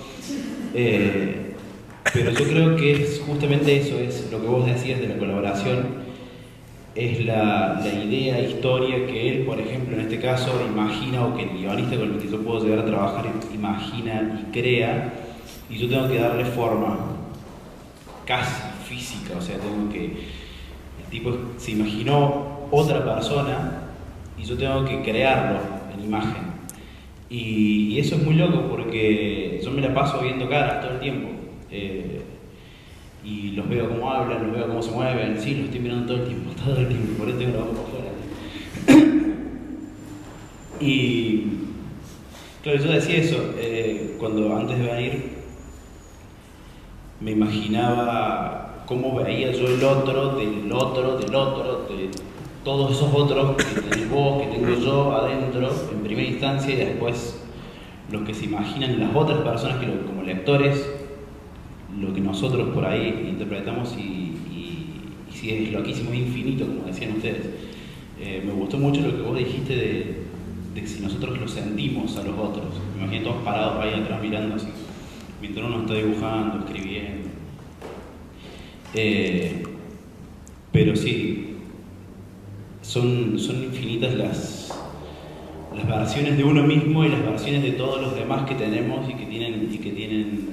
Pero yo creo que es justamente eso, es lo que vos decías de la colaboración, es la idea, historia que él, por ejemplo, en este caso, imagina, o que el guionista con el que yo puedo llegar a trabajar imagina y crea, y yo tengo que darle forma casi física, o sea, tengo que... El tipo se imaginó otra persona y yo tengo que crearlo en imagen. Y eso es muy loco porque yo me la paso viendo caras todo el tiempo. Y los veo cómo hablan, los veo cómo se mueven, sí, los estoy mirando todo el tiempo, por eso tengo la boca por afuera. Y claro, yo decía eso, cuando antes de venir me imaginaba cómo veía yo el otro, de todos esos otros que tenés vos, que tengo yo adentro, en primera instancia, y después los que se imaginan las otras personas que como lectores, lo que nosotros por ahí interpretamos y si es loquísimo e infinito, como decían ustedes. Me gustó mucho lo que vos dijiste de si nosotros lo sentimos a los otros. Me imaginé todos parados ahí atrás mirando así, mientras uno está dibujando, escribiendo. Pero sí, son infinitas las versiones de uno mismo y las versiones de todos los demás que tenemos y que tienen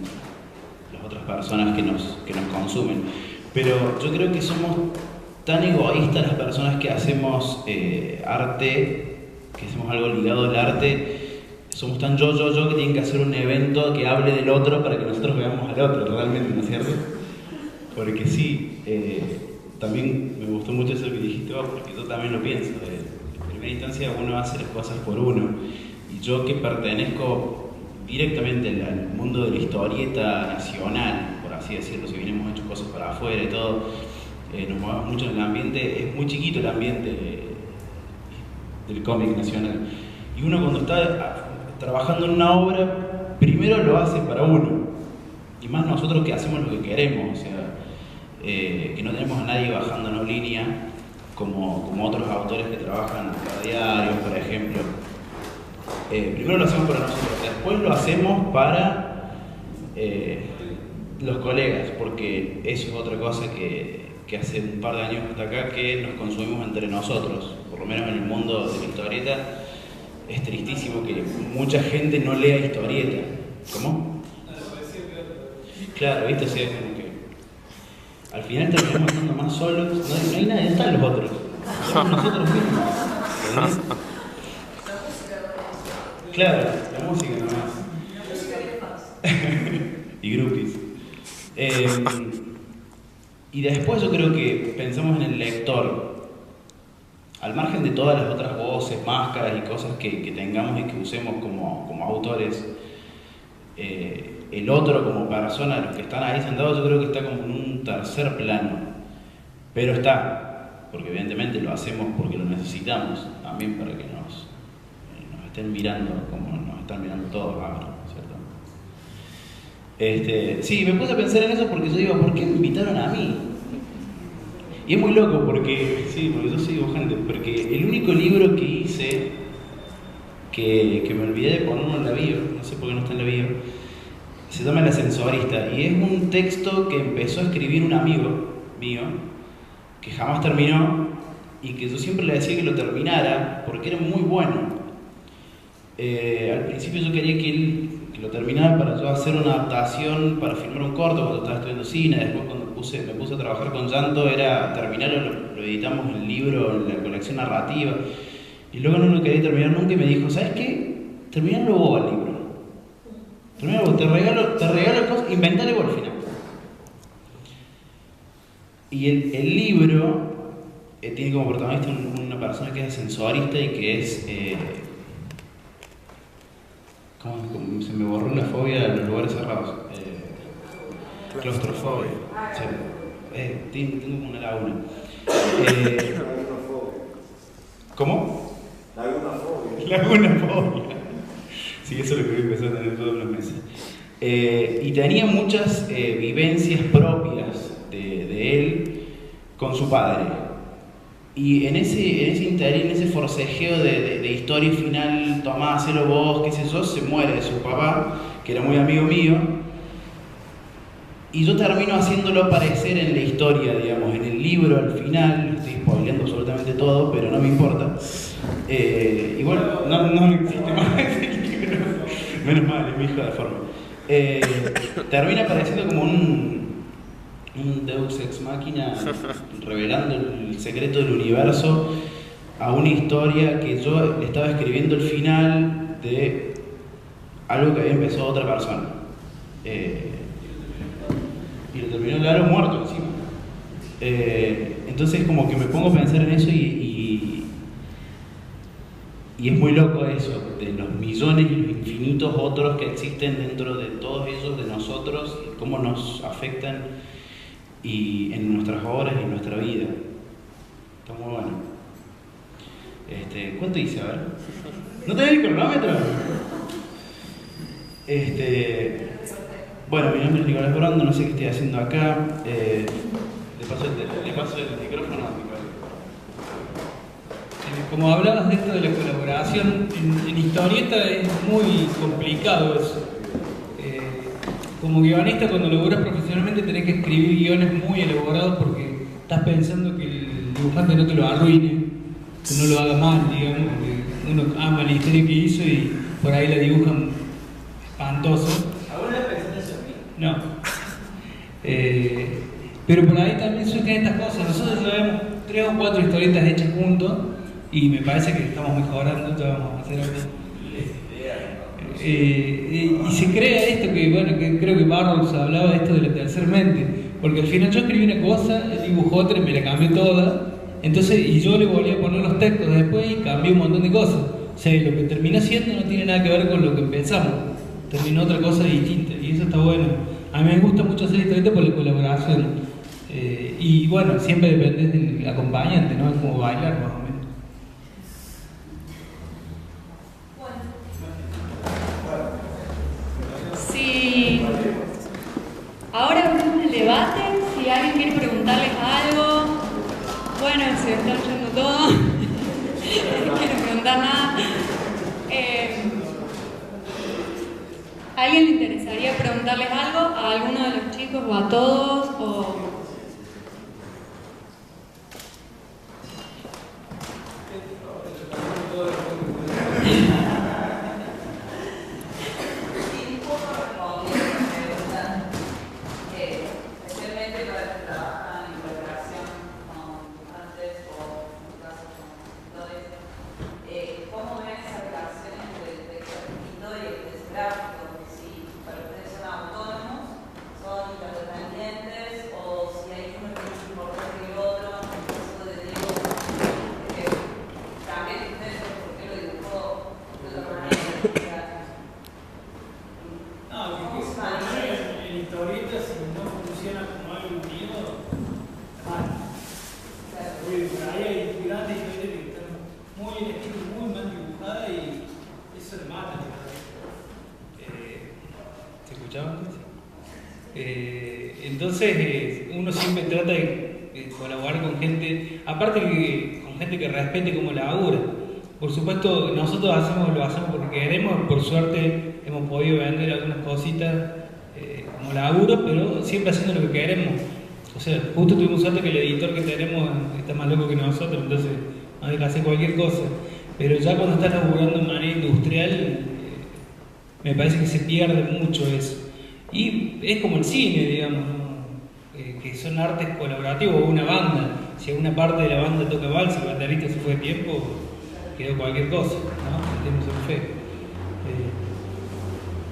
las otras personas que nos consumen. Pero yo creo que somos tan egoístas las personas que hacemos arte, que hacemos algo ligado al arte, somos tan yo que tienen que hacer un evento que hable del otro para que nosotros veamos al otro, realmente, ¿no es cierto? Porque sí, también me gustó mucho eso que dijiste vos, porque yo también lo pienso. En primera instancia uno hace las cosas por uno, y yo que pertenezco directamente al mundo de la historieta nacional, por así decirlo, si bien hemos hecho cosas para afuera y todo, nos movemos mucho en el ambiente, es muy chiquito el ambiente del cómic nacional. Y uno cuando está trabajando en una obra, primero lo hace para uno, y más nosotros que hacemos lo que queremos, o sea, que no tenemos a nadie bajándonos línea, como otros autores que trabajan para diarios, por ejemplo. Primero lo hacemos para nosotros, después lo hacemos para los colegas, porque eso es otra cosa que hace un par de años hasta acá que nos consumimos entre nosotros, por lo menos en el mundo de la historieta. Es tristísimo que mucha gente no lea historieta. ¿Cómo? Claro, ¿viste? O sea, como que al final terminamos estando más solos, no hay nadie, están los otros, somos nosotros mismos. ¿Entendés? Claro, la música nomás. Y groupies. Y después yo creo que pensamos en el lector. Al margen de todas las otras voces, máscaras y cosas que tengamos y que usemos como autores, el otro como persona, los que están ahí sentados, yo creo que está como en un tercer plano. Pero está, porque evidentemente lo hacemos porque lo necesitamos, también para que nos estén mirando como nos están mirando todos ahora, ¿cierto? Sí, me puse a pensar en eso porque yo digo, ¿por qué me invitaron a mí? Y es muy loco porque yo soy dibujante, porque el único libro que hice, que me olvidé de ponerlo en la bio, no sé por qué no está en la bio, se llama El Ascensorista, y es un texto que empezó a escribir un amigo mío, que jamás terminó, y que yo siempre le decía que lo terminara, porque era muy bueno. Al principio yo quería que lo terminara para yo hacer una adaptación, para filmar un corto cuando estaba estudiando cine. Después cuando me puse a trabajar con Llanto era terminarlo, lo editamos en el libro, en la colección narrativa, y luego no lo quería terminar nunca y me dijo, ¿sabes qué? Terminarlo vos al libro. Terminarlo vos, te regalo cosas, inventale vos al final. Y el libro tiene como protagonista una persona que es ascensorista y que es... ¿cómo se me borró la fobia de los lugares cerrados? Claustrofobia. Tengo como una laguna. ¿Cómo? Lagunafobia. Sí, eso es lo que voy a empezar a tener todos los meses. Y tenía muchas vivencias propias de él con su padre. Y en ese interín, en ese forcejeo de historia final, tomá, hacelo vos, qué sé yo, se muere su papá, que era muy amigo mío. Y yo termino haciéndolo aparecer en la historia, digamos, en el libro al final. Estoy spoileando absolutamente todo, pero no me importa. Igual no existe más ese libro. Menos mal, es mi hija de forma. Termina apareciendo como un Deus Ex Machina revelando el secreto del universo a una historia que yo le estaba escribiendo el final de algo que había empezado otra persona. Y lo terminó el aro muerto encima. Entonces como que me pongo a pensar en eso y es muy loco eso, de los millones y los infinitos otros que existen dentro de todos ellos, de nosotros, y cómo nos afectan y en nuestras obras y en nuestra vida. Está muy bueno. ¿Cuánto hice? A ver. ¿No tenés el cronómetro? Bueno, mi nombre es Nicolás Brondo, no sé qué estoy haciendo acá. Le paso el micrófono a Nicolás. Como hablabas de esto de la colaboración, en historieta es muy complicado eso. Como guionista, cuando laburas profesionalmente tenés que escribir guiones muy elaborados porque estás pensando que el dibujante no te lo arruine, que no lo haga mal, digamos, porque uno ama la historia que hizo y por ahí la dibujan espantoso. ¿Alguna vez pensaste eso en mí? No. Pero por ahí también surgen estas cosas. Nosotros ya vemos 3 o 4 historietas hechas juntos y me parece que estamos mejorando, ya vamos a hacer algo. Y se crea esto que, bueno, que creo que Barros hablaba de esto de la tercer mente, porque al final yo escribí una cosa, él dibujó otra y me la cambió toda, entonces, y yo le volví a poner los textos después y cambié un montón de cosas. O sea, lo que termina siendo no tiene nada que ver con lo que empezamos, terminó otra cosa distinta y eso está bueno. A mí me gusta mucho hacer historietas por la colaboración y bueno, siempre depende del acompañante, ¿no? Es como bailar más o menos. Sí. Ahora abrimos el debate, si alguien quiere preguntarles algo. Bueno, se está oyendo todo. No quiero preguntar nada. ¿A alguien le interesaría preguntarles algo? ¿A alguno de los chicos o a todos? O... Entonces uno siempre trata de colaborar con gente, aparte que con gente que respete como labura. Por supuesto, nosotros lo hacemos porque queremos, por suerte hemos podido vender algunas cositas como laburo, pero siempre haciendo lo que queremos. O sea, justo tuvimos suerte que el editor que tenemos está más loco que nosotros, entonces no deja hacer cualquier cosa. Pero ya cuando estás laburando de manera industrial, me parece que se pierde mucho eso. Y es como el cine, digamos, ¿no? Que son artes colaborativos, o una banda. Si una parte de la banda toca vals, el baterista se fue de tiempo, quedó cualquier cosa, ¿no? Tenemos el fe.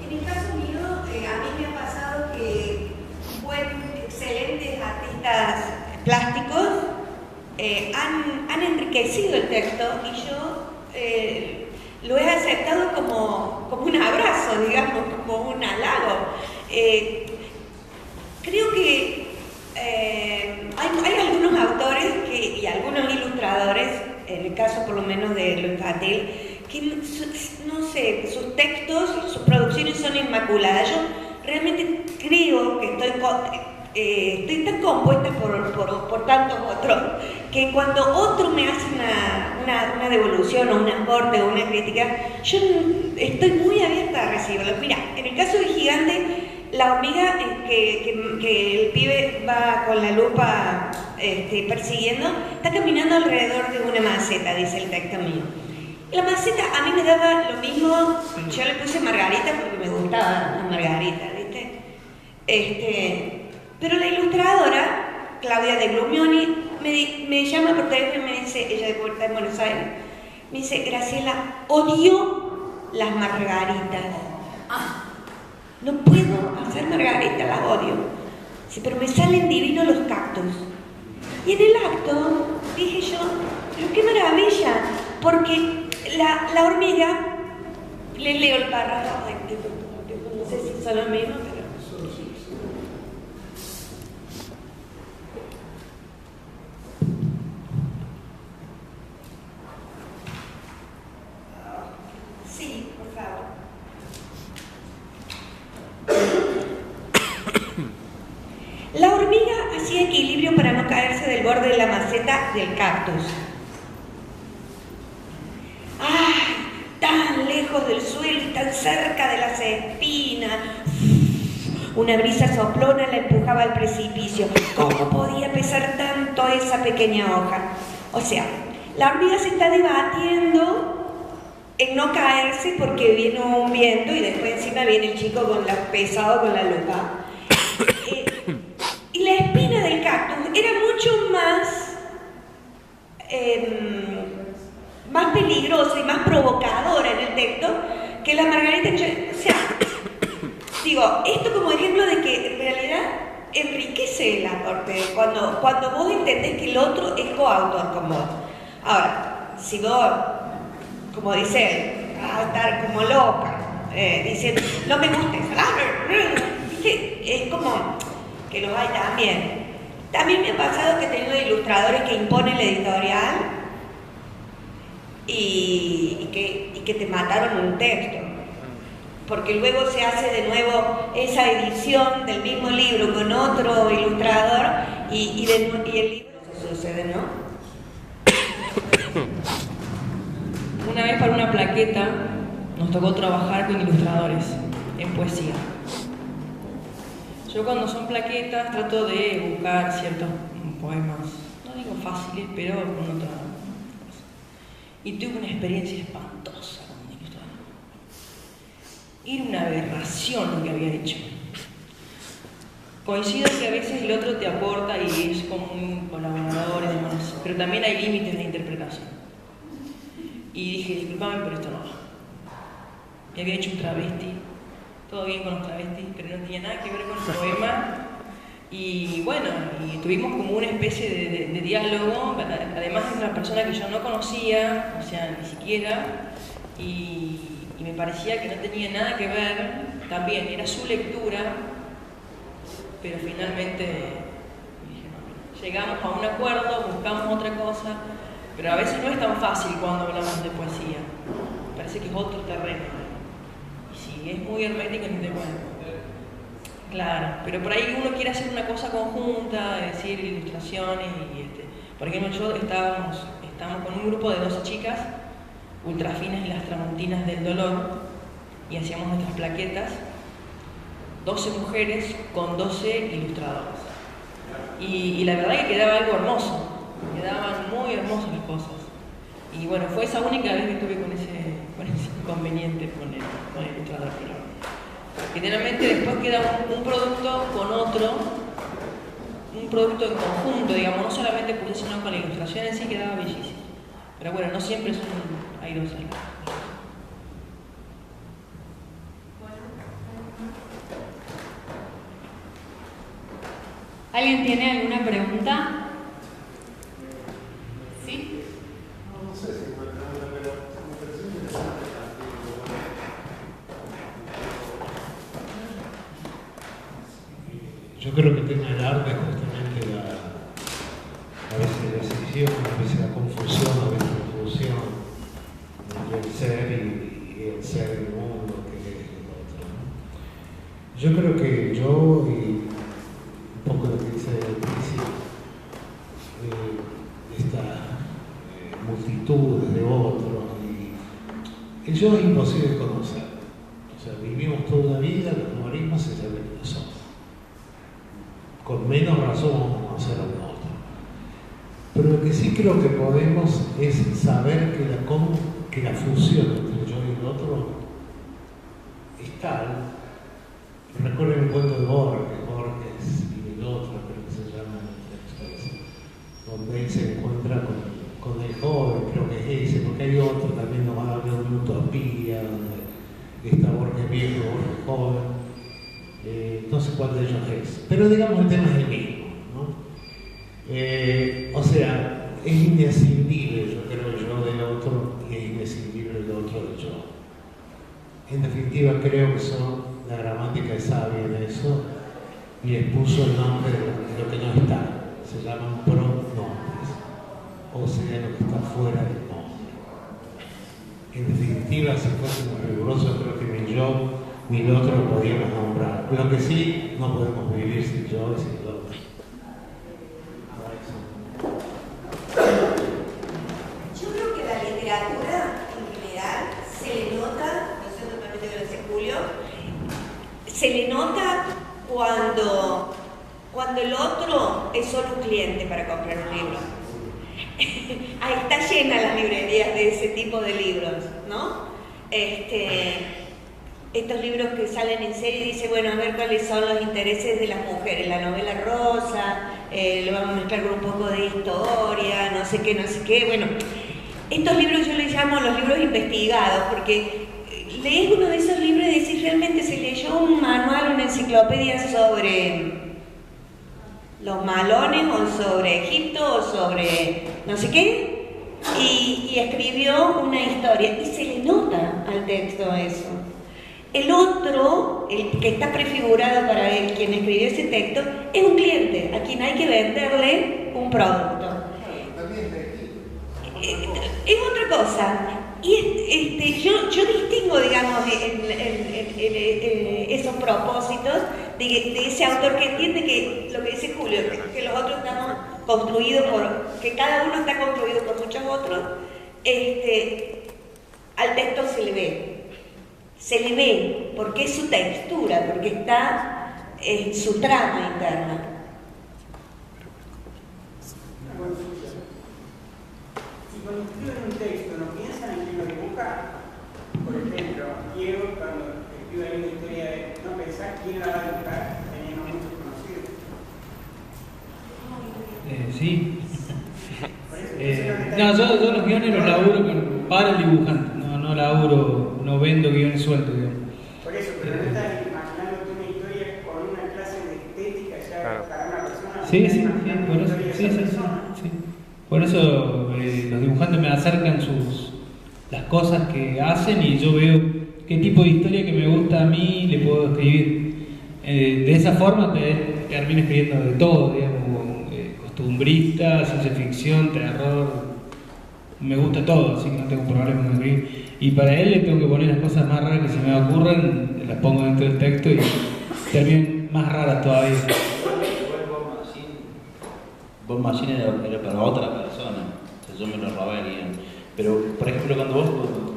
En el caso mío, a mí me ha pasado que excelentes artistas plásticos han enriquecido el texto y yo lo he aceptado como un abrazo, digamos, como un halago. Creo que hay algunos autores y algunos ilustradores, en el caso por lo menos de lo infantil, que no sé, sus textos, sus producciones son inmaculadas. Yo realmente creo que estoy tan compuesta por tantos otros que cuando otro me hace una devolución o un aporte o una crítica, yo estoy muy abierta a recibirlo. Mira, en el caso de Gigante, la hormiga que el pibe va con la lupa persiguiendo, está caminando alrededor de una maceta, dice el texto mío. La maceta a mí me daba lo mismo, yo le puse Margarita porque me gustaba la Margarita, ¿viste? Pero la ilustradora, Claudia de Glumioni, me llama por teléfono y me dice, ella de Buenos Aires, me dice, Graciela, odio las margaritas. No puedo hacer margaritas, las odio. Sí, pero me salen divinos los cactus. Y en el acto dije yo, pero qué maravilla, porque la hormiga, le leo el párrafo, no sé si son los mismos, pero... Sí, por favor. La hormiga hacía equilibrio para no caerse del borde de la maceta del cactus. ¡Ay! Tan lejos del suelo y tan cerca de las espinas. Una brisa soplona la empujaba al precipicio. ¿Cómo podía pesar tanto esa pequeña hoja? O sea, la hormiga se está debatiendo en no caerse porque viene un viento y después encima viene el chico pesado con la lupa. Y la espina del cactus era mucho más peligrosa y más provocadora en el texto que la margarita. O sea, digo, esto como ejemplo de que en realidad enriquece el aporte cuando vos entendés que el otro es coautor con vos. Ahora, si vos, como dice él, vas a estar como loca, diciendo, no me gusta eso, es como que los hay también. También me ha pasado que he tenido ilustradores que imponen la editorial y que te mataron un texto, porque luego se hace de nuevo esa edición del mismo libro con otro ilustrador y el libro se sucede, ¿no? Una vez para una plaqueta nos tocó trabajar con ilustradores en poesía. Yo cuando son plaquetas trato de buscar ciertos poemas, no digo fáciles, pero con otra cosa. Y tuve una experiencia espantosa con un ilustrador. Era una aberración lo que había hecho. Coincido que a veces el otro te aporta y es como un colaborador y demás, pero también hay límites de interpretación. Y dije, disculpame, pero esto no va. Y había hecho un travesti. Todo bien con los travestis, pero no tenía nada que ver con el poema. Y bueno, y tuvimos como una especie de diálogo, además de una persona que yo no conocía, o sea, ni siquiera, y me parecía que no tenía nada que ver, también era su lectura, pero finalmente dije, no, llegamos a un acuerdo, buscamos otra cosa, pero a veces no es tan fácil cuando hablamos de poesía, parece que es otro terreno. Es muy hermético en el bueno. Claro, pero por ahí uno quiere hacer una cosa conjunta, es decir, ilustraciones y por ejemplo, estábamos con un grupo de 12 chicas, ultrafinas y las tramontinas del dolor, y hacíamos nuestras plaquetas, 12 mujeres con 12 ilustradores. Y la verdad que quedaba algo hermoso, quedaban muy hermosas las cosas. Y bueno, fue esa única vez que estuve con ese inconveniente con el ilustrador. Generalmente después queda un producto con otro, un producto en conjunto, digamos, no solamente pues, sino con la ilustración en sí quedaba bellísimo. Pero bueno, no siempre son airosas. ¿Alguien tiene alguna pregunta? creo que el tema del arte es justamente a veces la decisión, a veces la confusión, a veces la fusión entre el ser y el ser del mundo, que es el otro, ¿no? Yo creo que yo, y un poco lo que dice Patricia, esta multitud de otros, y el yo es imposible conocer. O sea, vivimos toda la vida, los morimos y sabemos quiénes somos. Con menos razón vamos a conocer a un otro. Pero lo que sí creo que podemos es saber que la fusión entre el yo y el otro es tal. Recuerden el cuento de Borges y el otro, creo que se llama en el texto ese, donde él se encuentra con el joven, creo que es ese, porque hay otro también nos va a hablar de una utopía, donde está Borges viejo, Borges joven. No sé cuál de ellos es, pero digamos el tema es el mismo, ¿no? O sea, es indescindible, yo creo, el yo del otro y es indescindible el otro del yo. En definitiva, creo que la gramática es sabia en eso y les puso el nombre de lo que no está. Se llaman pronombres, o sea, lo que está fuera del nombre. En definitiva, si fuésemos rigurosos, creo que mi yo ni el otro lo podíamos nombrar. Lo que sí, no podemos vivir sin yo y sin el otro. Yo creo que la literatura en general se le nota, no sé totalmente lo dice Julio, se le nota cuando el otro es solo un cliente para comprar un libro. Ahí está llena las librerías de ese tipo de libros, ¿no? Estos libros que salen en serie, dice, bueno, a ver cuáles son los intereses de las mujeres, la novela rosa, lo vamos a mezclar con un poco de historia, no sé qué, bueno. Estos libros yo les llamo los libros investigados, porque lees uno de esos libros y decís, realmente se leyó un manual, una enciclopedia sobre los malones, o sobre Egipto, o sobre no sé qué, y escribió una historia, y se le nota al texto eso. El otro, el que está prefigurado para él, quien escribió ese texto, es un cliente a quien hay que venderle un producto. Es otra cosa. Y yo distingo, digamos, esos propósitos de ese autor que entiende que lo que dice Julio, que los otros estamos construidos que cada uno está construido por muchos otros, al texto se le ve, porque es su textura, porque está en su trama interna. Si cuando escriben un texto no piensan en quién lo dibuja, por ejemplo, Diego, cuando escribe una historia, no pensás quién la va a dibujar, teniendo muchos conocidos. Sí. No, yo los guiones los laburo para el dibujante, no laburo, no vendo guiones sueltos, digamos. Por eso, pero no estás imaginándote una historia con una clase de estética ya para una persona. Sí, por eso los dibujantes me acercan las cosas que hacen y yo veo qué tipo de historia que me gusta a mí le puedo escribir. De esa forma termino escribiendo de todo, digamos, costumbrista, ciencia ficción, terror, me gusta todo, así que no tengo problema con escribir. Y para él le tengo que poner las cosas más raras que se me ocurran, las pongo dentro del texto y terminan más raras todavía. Bob Machine era para otra persona, o sea, yo me lo robé el guión. Pero, por ejemplo,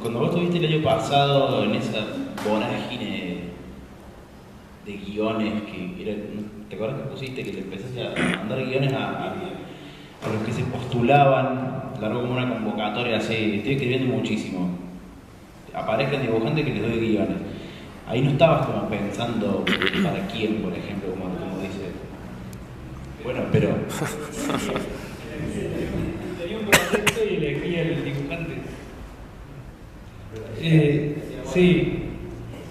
cuando vos estuviste el año pasado en esa vorágine de guiones que era, ¿te acuerdas que pusiste que le empezaste a mandar guiones a los que se postulaban? Largo como una convocatoria así, estoy escribiendo muchísimo. Aparezcan dibujantes que les doy guiones. Ahí no estabas como pensando para quién, por ejemplo, como dice. Bueno, pero tenía un proyecto y elegí al dibujante. Sí.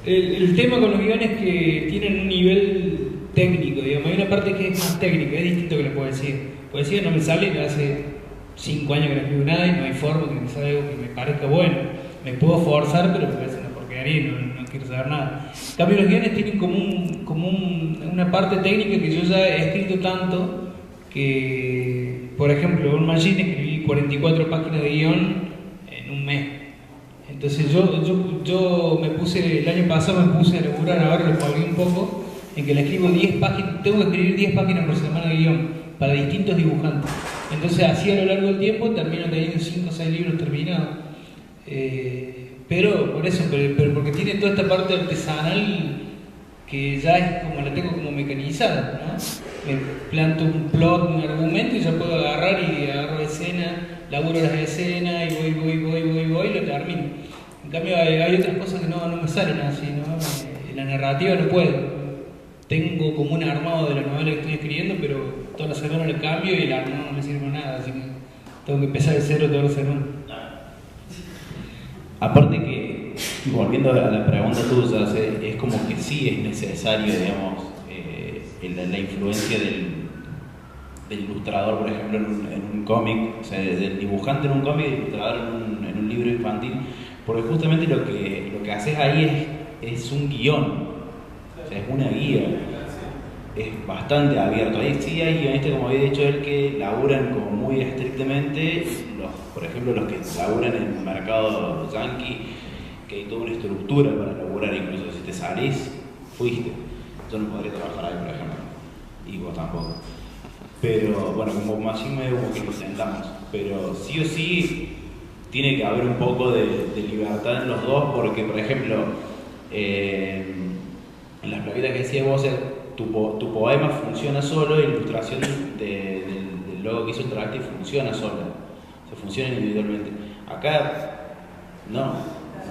El tema con los guiones que tienen un nivel técnico, digamos. Hay una parte que es más técnica, es distinto que la poesía. Poesía no me sale, que hace 5 años que no escribo nada y no hay forma que me salga algo que me parezca bueno. Me puedo forzar, pero me parece una porquería y no quiero saber nada. En cambio, los guiones tienen como una parte técnica que yo ya he escrito tanto que, por ejemplo, en Machine escribí 44 páginas de guión en un mes. Entonces yo me puse, el año pasado me puse a laburar, ahora lo colgué un poco, en que le escribo 10 páginas, tengo que escribir 10 páginas por semana de guión para distintos dibujantes. Entonces así a lo largo del tiempo termino teniendo 5 o 6 libros terminados. Pero por eso, pero porque tiene toda esta parte artesanal que ya es como la tengo como mecanizada, ¿no? Me planto un plot, un argumento y ya puedo agarrar agarro escena, laburo las escenas y voy y lo termino. En cambio hay otras cosas que no me salen así, ¿no? La narrativa no puedo. Tengo como un armado de la novela que estoy escribiendo, pero toda la semana lo cambio y el armado no me sirve para nada, así que tengo que empezar de cero toda la semana. Aparte que, volviendo a la pregunta tuya, es como que sí es necesario, digamos, la influencia del ilustrador, por ejemplo, en un cómic, o sea, del dibujante en un cómic y del ilustrador en un libro infantil, porque justamente lo que haces ahí es un guión. O sea, es una guía, es bastante abierto. Ahí sí hay guionistas, como había dicho él, que laburan como muy estrictamente, por ejemplo los que laburan en el mercado yankee, que hay toda una estructura para laburar, incluso si te salís, fuiste. Yo no podría trabajar ahí, por ejemplo, y vos tampoco. Pero bueno, como Machine medio como que lo intentamos, pero sí o sí tiene que haber un poco de libertad en los dos, porque por ejemplo, en las plaquitas que decías vos, tu poema funciona solo y la ilustración del logo que hizo Interactive funciona sola, se funciona individualmente. Acá no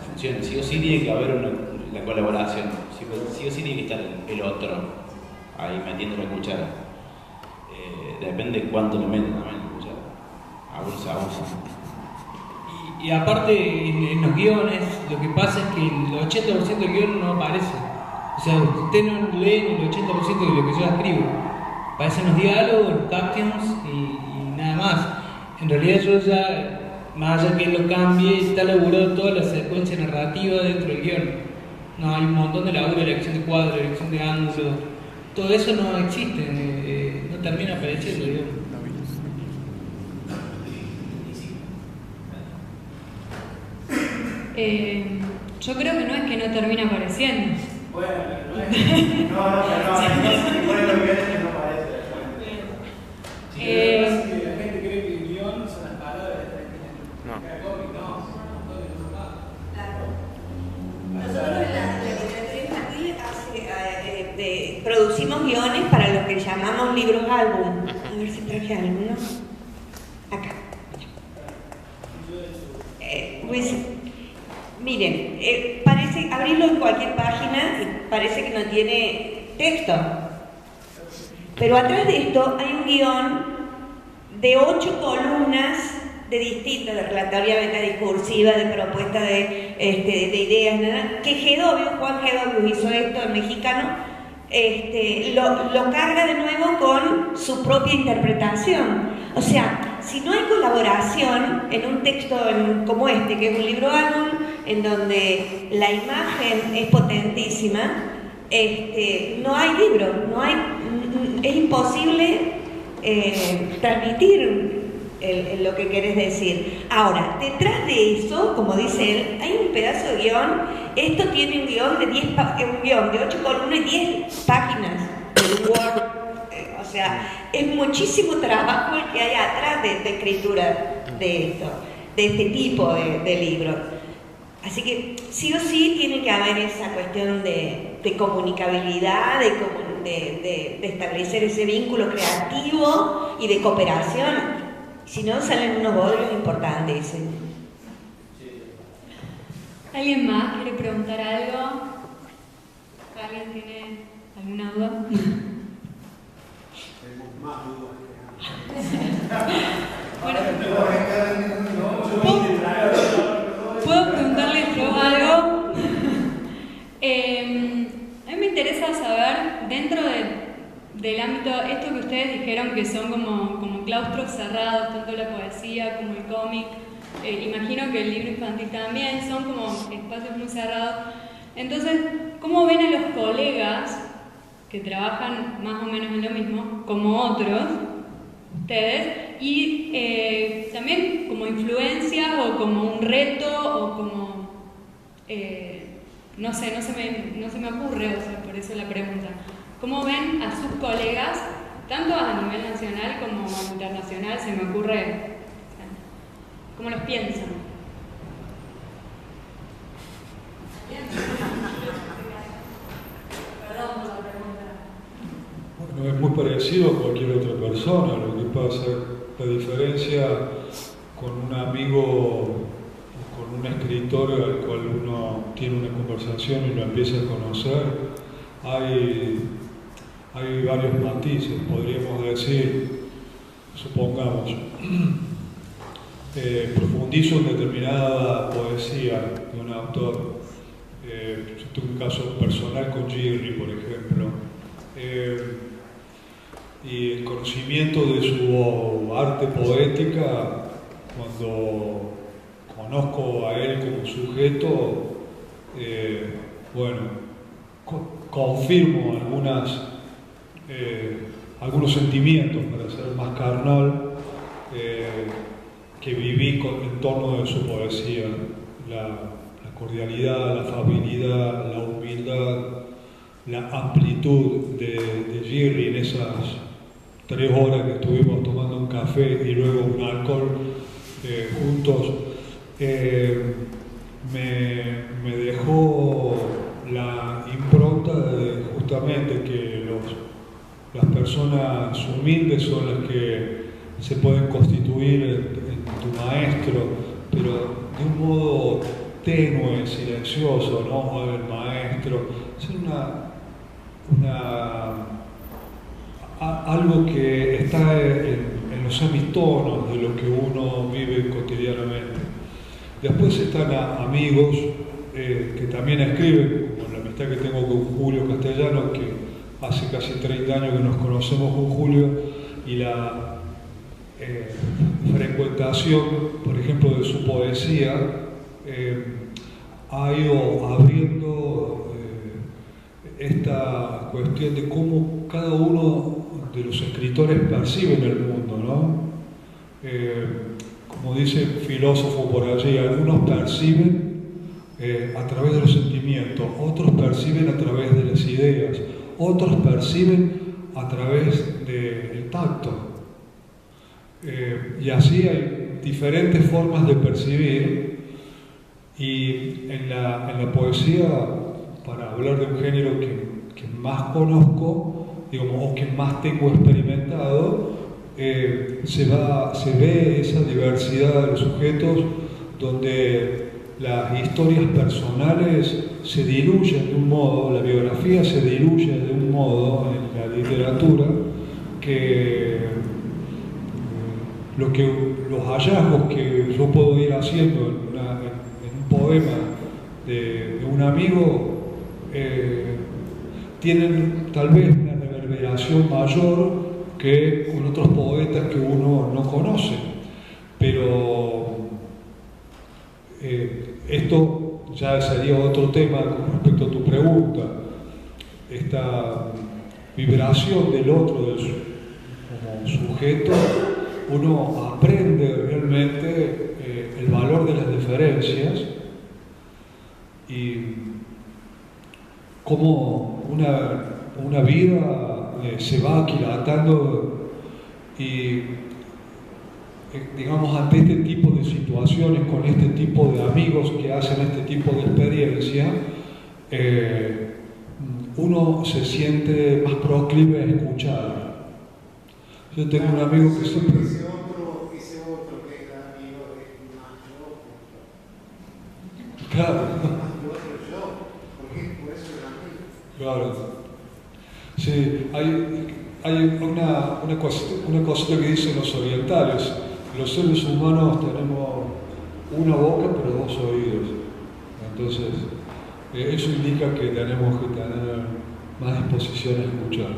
funciona, sí o sí tiene que haber la colaboración, sí o sí tiene que estar el otro ahí metiendo la cuchara. Depende de cuánto le meten también la cuchara, abusa. Y aparte en los guiones lo que pasa es que el 80% del guión no aparece. O sea, usted no lee el 80% de lo que yo escribo. Aparecen los diálogos, los captions y nada más. En realidad yo ya, más allá que lo cambie, está elaborado toda la secuencia narrativa dentro del guión. No, hay un montón de laburo, elección de cuadro, elección de ángulo. Todo eso no existe, no termina apareciendo, digamos. Yo creo que no es que no termina apareciendo. Bueno, no se pone los guiones que no parece. La gente cree que el guión son las palabras de cómic, Nosotros en la literatura infantil producimos guiones para lo que llamamos libros álbum. A ver si traje alguno. Acá. Pues, miren, parece, abrirlo en cualquier página, parece que no tiene texto. Pero atrás de esto hay un guión de 8 columnas de distintas, de relatoria metadiscursiva, de propuesta de ideas, ¿verdad? Que Juan G.W. hizo esto, el mexicano, lo carga de nuevo con su propia interpretación. O sea, si no hay colaboración en un texto como este, que es un libro álbum, en donde la imagen es potentísima, no hay libro, es imposible transmitir lo que querés decir. Ahora, detrás de eso, como dice él, hay un pedazo de guión. Esto tiene un guión de 8 columnas y 10 páginas de Word. O sea, es muchísimo trabajo el que hay atrás de escritura de este tipo de libros. Así que sí o sí tiene que haber esa cuestión de comunicabilidad, de establecer ese vínculo creativo y de cooperación. Si no, salen unos bodrios importantes. ¿Alguien más quiere preguntar algo? ¿Alguien tiene alguna duda? Tenemos más dudas bueno, ¿puedo preguntarle yo algo? A mí me interesa saber, dentro del ámbito, esto que ustedes dijeron que son como claustros cerrados, tanto la poesía como el cómic, imagino que el libro infantil también, son como espacios muy cerrados. Entonces, ¿cómo ven a los colegas que trabajan más o menos en lo mismo, como otros, ustedes, y también como influencias o como un reto o como, no sé, no se me ocurre, o sea, por eso la pregunta. ¿Cómo ven a sus colegas, tanto a nivel nacional como internacional? Se me ocurre, ¿cómo los piensan? Perdón por la pregunta. Bueno, es muy parecido a cualquier otra persona. Lo que pasa, la diferencia con un amigo o con un escritor al cual uno tiene una conversación y lo empieza a conocer, hay varios matices. Podríamos decir, supongamos, profundizo en determinada poesía de un autor. Yo tuve un caso personal con Girri, por ejemplo, y el conocimiento de su arte poética, cuando conozco a él como sujeto, confirmo algunos sentimientos, para ser más carnal, que viví en torno de su poesía. La cordialidad, la afabilidad, la humildad, la amplitud de Girri en esas 3 horas que estuvimos tomando un café y luego un alcohol juntos, me dejó la impronta de justamente que las personas humildes son las que se pueden constituir en tu maestro, pero de un modo tenue, silencioso, ¿no? El maestro es algo que está en los semitonos de lo que uno vive cotidianamente. Después están amigos que también escriben, como la amistad que tengo con Julio Castellano, que hace casi 30 años que nos conocemos con Julio, y la frecuentación, por ejemplo, de su poesía, ha ido abriendo esta cuestión de cómo cada uno de los escritores perciben el mundo, ¿no? Como dice el filósofo por allí, algunos perciben a través de los sentimientos, otros perciben a través de las ideas, otros perciben a través del tacto. Y así hay diferentes formas de percibir, y en la poesía, para hablar de un género que más conozco, digamos, o que más tengo experimentado, se ve esa diversidad de los sujetos, donde las historias personales se diluyen de un modo, la biografía se diluye de un modo en la literatura, que los hallazgos que yo puedo ir haciendo en un poema de un amigo tienen tal vez una reverberación mayor que con otros poetas que uno no conoce. Pero esto ya sería otro tema con respecto a tu pregunta. Esta vibración del otro, como sujeto, uno aprende realmente el valor de las diferencias y cómo una vida se va aquilatando y, digamos, ante este tipo de situaciones, con este tipo de amigos que hacen este tipo de experiencia, uno se siente más proclive a escuchar. Yo tengo un amigo que siempre... Ese otro que es amigo es más yo. Claro. Más yo, porque por eso es amigo. Claro. Sí, hay una cosita que dicen los orientales. Los seres humanos tenemos una boca pero 2 oídos. Entonces, eso indica que tenemos que tener más disposición a escuchar.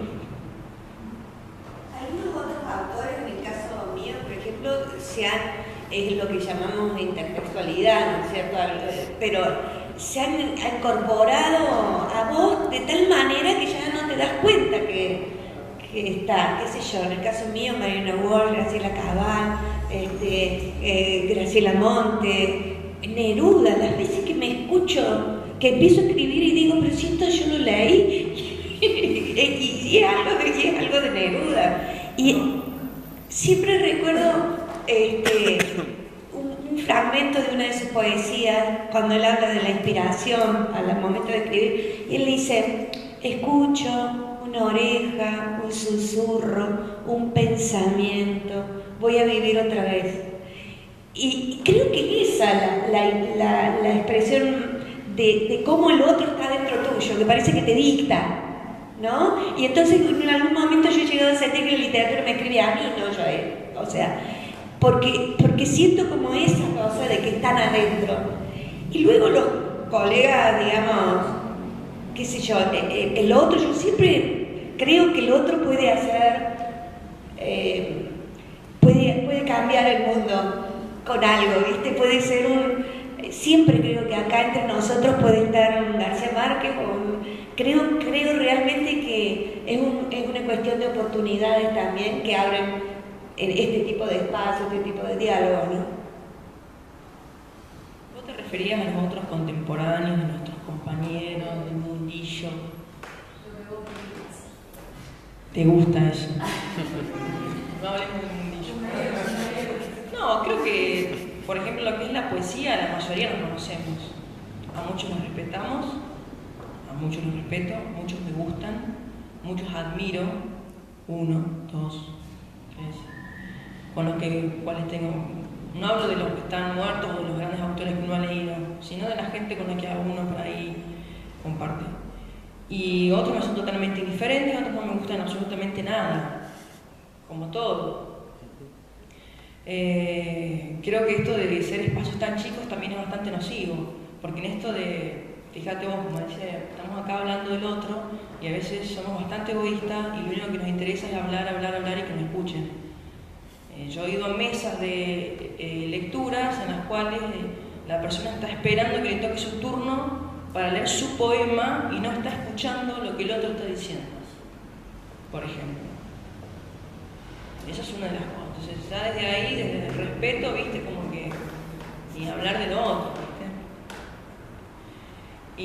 Algunos otros autores, en el caso mío, por ejemplo, es lo que llamamos intertextualidad, ¿no es cierto? Pero se han incorporado a vos de tal manera que ya no te das cuenta que está, qué sé yo, en el caso mío, Mariana Wall, Graciela Cabal, Graciela Monte, Neruda. Las veces que me escucho, que empiezo a escribir y digo, pero si esto yo lo leí, y es algo de Neruda. Y siempre recuerdo un fragmento de una de sus poesías, cuando él habla de la inspiración al momento de escribir, y él dice, escucho una oreja, un susurro, un pensamiento, voy a vivir otra vez. Y creo que esa la expresión de cómo el otro está dentro tuyo, que parece que te dicta, ¿no? Y entonces en algún momento yo he llegado a sentir que la literatura me escribe a mí, no yo a él. O sea, porque siento como esa cosa de que están adentro. Y luego los colegas, digamos, qué sé yo, el otro, yo siempre creo que el otro puede hacer, puede cambiar el mundo con algo, ¿viste? Puede ser siempre creo que acá entre nosotros puede estar un García Márquez creo realmente que es una cuestión de oportunidades también que abren este tipo de espacios, este tipo de diálogos, ¿no? ¿Vos te referías a los otros contemporáneos, de nuestros compañeros, del mundillo? ¿Te gusta eso? No hablemos del mundillo. No, creo que, por ejemplo, lo que es la poesía, la mayoría nos conocemos. A muchos nos respetamos, a muchos los respeto, muchos me gustan, muchos admiro. 1, 2, 3. Con los cuales tengo. No hablo de los que están muertos o de los grandes autores que uno ha leído, sino de la gente con la que uno por ahí comparte. Y otros me son totalmente indiferentes, otros no me gustan absolutamente nada, como todo. Creo que esto de ser espacios tan chicos también es bastante nocivo, porque en esto de, fíjate vos, como decía, estamos acá hablando del otro y a veces somos bastante egoístas y lo único que nos interesa es hablar y que nos escuchen. Yo he ido a mesas de lecturas en las cuales la persona está esperando que le toque su turno para leer su poema y no está escuchando lo que el otro está diciendo, por ejemplo. Esa es una de las cosas. Entonces ya desde ahí, desde el respeto, viste, como que ni hablar de lo otro, viste.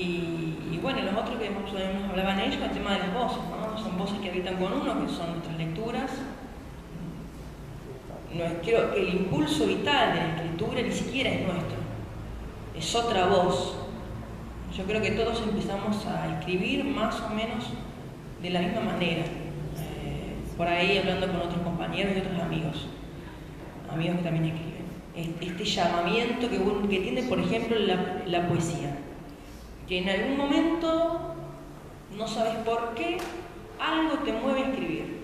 Y bueno, los otros que nos hablaban ellos, el tema de las voces, ¿no? Son voces que habitan con uno, que son nuestras lecturas. Creo que el impulso vital de la escritura ni siquiera es nuestro, es otra voz. Yo creo que todos empezamos a escribir más o menos de la misma manera, por ahí hablando con otros compañeros y otros amigos que también escriben. Este llamamiento que tiene, por ejemplo, la poesía, que en algún momento, no sabes por qué, algo te mueve a escribir.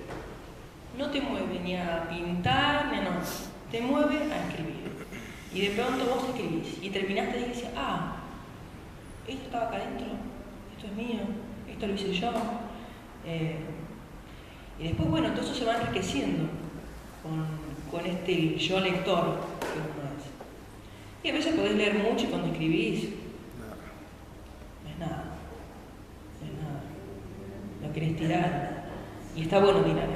No te mueve ni a pintar, ni a nada, te mueve a escribir. Y de pronto vos escribís y terminaste y dices, esto estaba acá adentro, esto es mío, esto lo hice yo. Y después, bueno, todo eso se va enriqueciendo con este yo lector que uno es. Y a veces podés leer mucho y cuando escribís, no es nada. Lo querés tirar. Y está bueno tirar,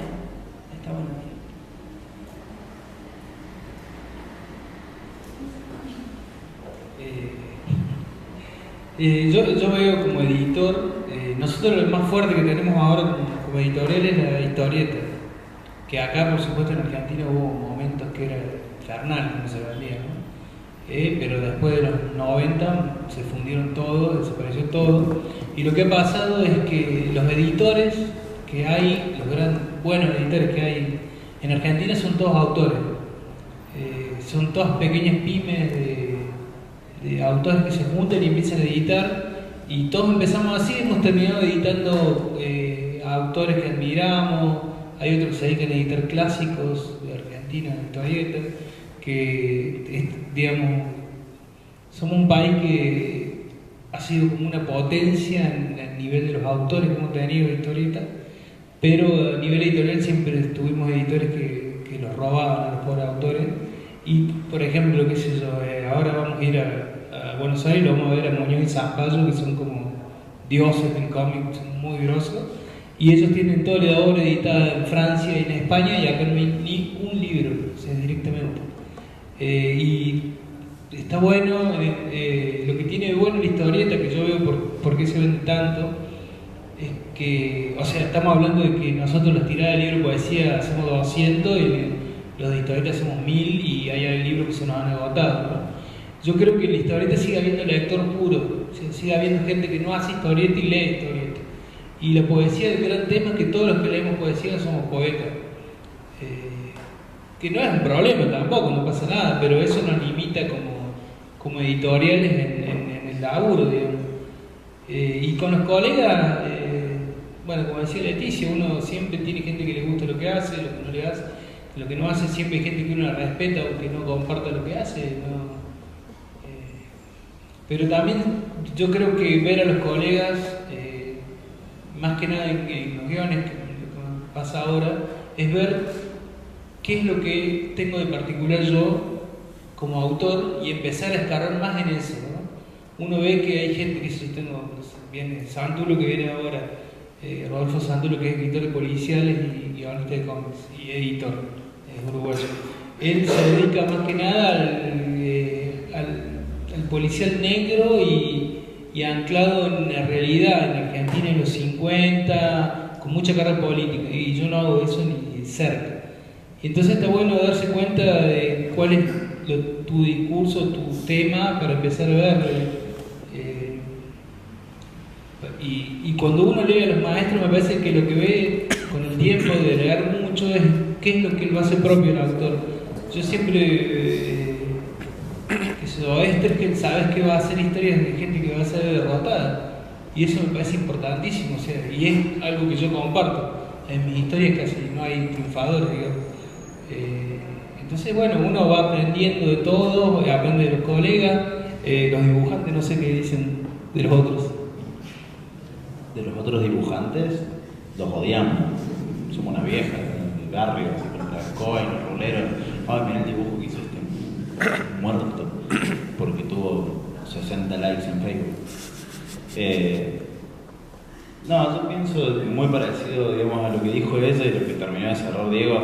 Está bueno tirar. Yo veo como editor, nosotros lo más fuerte que tenemos ahora como editorial es la historieta, que acá por supuesto en Argentina hubo momentos que era infernal como se vendía, ¿no? Pero después de los 90 se fundieron todo, desapareció todo, y lo que ha pasado es que los editores que hay, los buenos editores que hay en Argentina son todos autores, son todas pequeñas pymes de autores que se juntan y empiezan a editar, y todos empezamos así, hemos terminado editando a autores que admiramos. Hay otros que se dedican a editar clásicos de Argentina, de historietas, que digamos, somos un país que ha sido como una potencia en el nivel de los autores que hemos tenido de historietas, pero a nivel editorial siempre tuvimos editores que los robaban a los pobres autores. Y por ejemplo, qué sé yo, ahora vamos a ir a Buenos Aires, lo vamos a ver a Muñoz y Zampayo, que son como dioses del cómic, son muy grosos. Y ellos tienen toda la obra editada en Francia y en España, y acá no hay ni un libro, o sea, directamente. Y está bueno, lo que tiene de bueno la historieta, que yo veo por qué se vende tanto, es que, o sea, estamos hablando de que nosotros las tiradas de libro de poesía hacemos 200 y los de historieta hacemos 1000 y hay libros que se nos han agotado, ¿no? Yo creo que en la historieta sigue habiendo lector puro, o sea, sigue habiendo gente que no hace historieta y lee historieta. Y la poesía es el gran tema, que todos los que leemos poesía somos poetas. Que no es un problema tampoco, no pasa nada, pero eso nos limita como editoriales en el laburo, digamos. Y con los colegas, bueno, como decía Leticia, uno siempre tiene gente que le gusta lo que hace, lo que no le hace. Lo que no hace, siempre hay gente que uno respeta aunque no comparta lo que hace, ¿no? Pero también yo creo que ver a los colegas, más que nada en los guiones, que pasa ahora, es ver qué es lo que tengo de particular yo como autor y empezar a escarbar más en eso, ¿no? Uno ve que hay gente que viene Santulo, que viene ahora, Rodolfo Santulo, que es escritor de policiales y guionista de cómics y editor, es uruguayo. Él se dedica más que nada al policial negro y anclado en la realidad, en Argentina en los 50, con mucha carga política, y yo no hago eso ni cerca. Y entonces está bueno darse cuenta de cuál es tu discurso, tu tema, para empezar a ver. Y cuando uno lee a los maestros, me parece que lo que ve con el tiempo de leer mucho es qué es lo que lo hace propio el autor. Yo siempre, Oesterheld, sabes que va a hacer historias de gente que va a ser derrotada, y eso me parece importantísimo, o sea, y es algo que yo comparto. En mis historias casi no hay triunfadores, digamos. Entonces, bueno, uno va aprendiendo de todo, aprende de los colegas, los dibujantes, no sé qué dicen de los otros. De los otros dibujantes, los odiamos. Somos una vieja, el barrio, la Cohen, el rolero. Ay, mirá el dibujo que hizo este muerto, porque tuvo 60 likes en Facebook. No, yo pienso muy parecido, digamos, a lo que dijo ella y lo que terminó de cerrar Diego.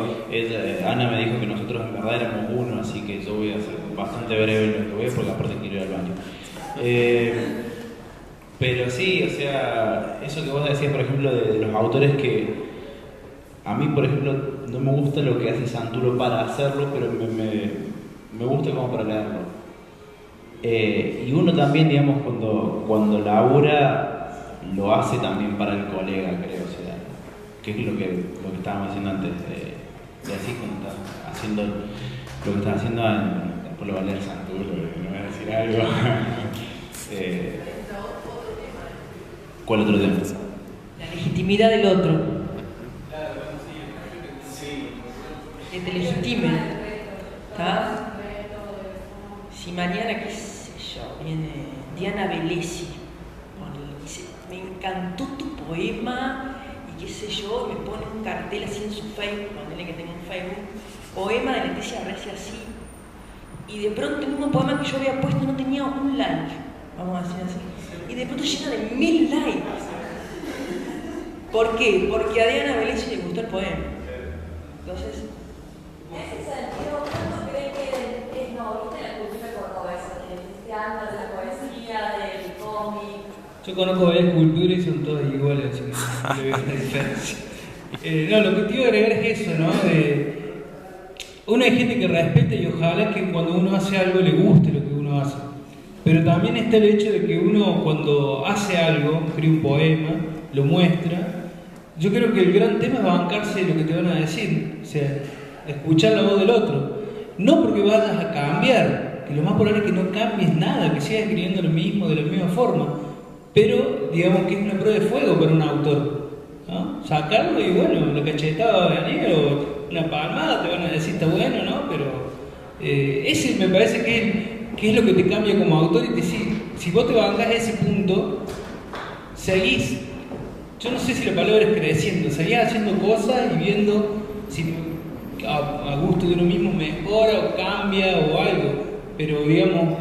Ana me dijo que nosotros en verdad éramos uno, así que yo voy a ser bastante breve en lo que voy, porque aparte quiero ir al baño. Pero sí, o sea, eso que vos decías, por ejemplo, de los autores que a mí, por ejemplo, no me gusta lo que hace Santulo para hacerlo, pero me gusta como para leerlo. Y uno también, digamos, cuando labura, lo hace también para el colega, creo, o sea, que es lo que estábamos haciendo antes, de así cuando está haciendo lo que está haciendo, después lo va a leer Santulo, me va a decir algo. ¿Cuál otro tema? La legitimidad del otro. Que te legitime. ¿Está? Si mañana, qué sé yo, viene Diana Velesi, dice, me encantó tu poema, y qué sé yo, me pone un cartel así en su Facebook, mandale que tenga un Facebook, poema de Leticia Reci así, y de pronto el mismo poema que yo había puesto no tenía un like, vamos a decir así. Y de pronto llena de 1000 likes. ¿Por qué? Porque a Diana Velesi le gustó el poema. Entonces, en ese sentido, ¿cuánto cree que es noble la cultura cordobesa? De la poesía, del cómic. Yo conozco varias culturas y son todas iguales, así que no le veo una diferencia. No, lo que te iba a agregar es eso, ¿no? Uno hay gente que respeta y ojalá que cuando uno hace algo le guste lo que uno hace. Pero también está el hecho de que uno cuando hace algo, escribe un poema, lo muestra, yo creo que el gran tema es bancarse lo que te van a decir, o sea, escuchar la voz del otro. No porque vayas a cambiar, que lo más probable es que no cambies nada, que sigas escribiendo lo mismo de la misma forma, pero digamos que es una prueba de fuego para un autor, ¿no? Sacarlo y bueno, la cachetada de Daniel o una palmada te van a decir está bueno, ¿no? Pero ese me parece que es lo que te cambia como autor y te si vos te bancás a ese punto, seguís, yo no sé si la palabra es creciendo, seguís haciendo cosas y viendo si a gusto de uno mismo mejora o cambia o algo, pero digamos,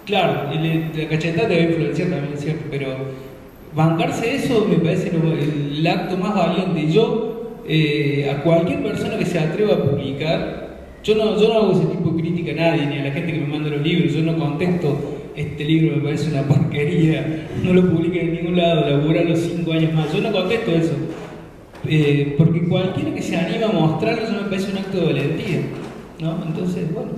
claro, la cachetada te va a influenciar también, es cierto, pero bancarse eso me parece el acto más valiente. Yo, a cualquier persona que se atreva a publicar, yo no hago ese tipo de crítica a nadie, ni a la gente que me manda los libros, yo no contesto, este libro me parece una porquería, no lo publiquen en ningún lado, laburarlo 5 años más, yo no contesto eso. Porque cualquiera que se anima a mostrarlo, eso me parece un acto de valentía, ¿no? Entonces, bueno.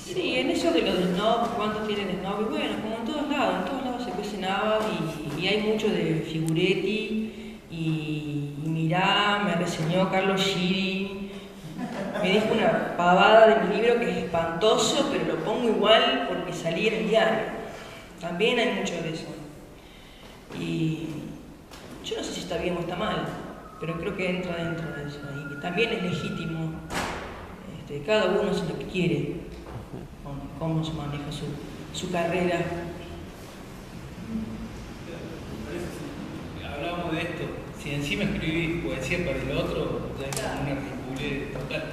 Sí, en eso de los snobs, ¿cuántos tienen snobs? Bueno, como en todos lados se cuecen habas y hay mucho de Figuretti y mirá, me reseñó Carlos Giri, me dijo una pavada de mi libro que es espantoso, pero lo pongo igual porque salí en el diario. También hay mucho de eso. Y yo no sé si está bien o está mal, pero creo que entra dentro de eso. Y que también es legítimo, cada uno hace lo que quiere, cómo se maneja su carrera. Hablamos de esto, si encima escribís poesía para el otro, ya es como una ridiculez total.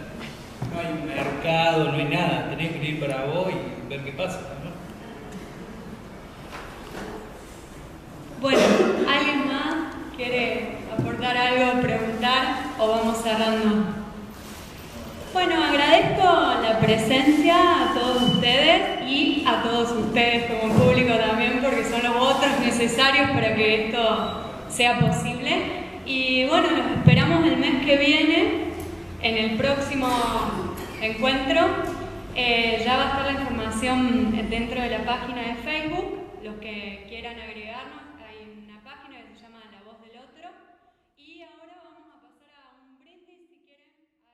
No hay un mercado, no hay nada, tenés que escribir para vos y ver qué pasa, ¿no? Bueno, ¿alguien más quiere aportar algo, preguntar o vamos cerrando? Bueno, agradezco la presencia a todos ustedes y a todos ustedes como público también, porque son los votos necesarios para que esto sea posible. Y bueno, los esperamos el mes que viene en el próximo encuentro. Ya va a estar la información dentro de la página de Facebook, los que quieran agregarnos.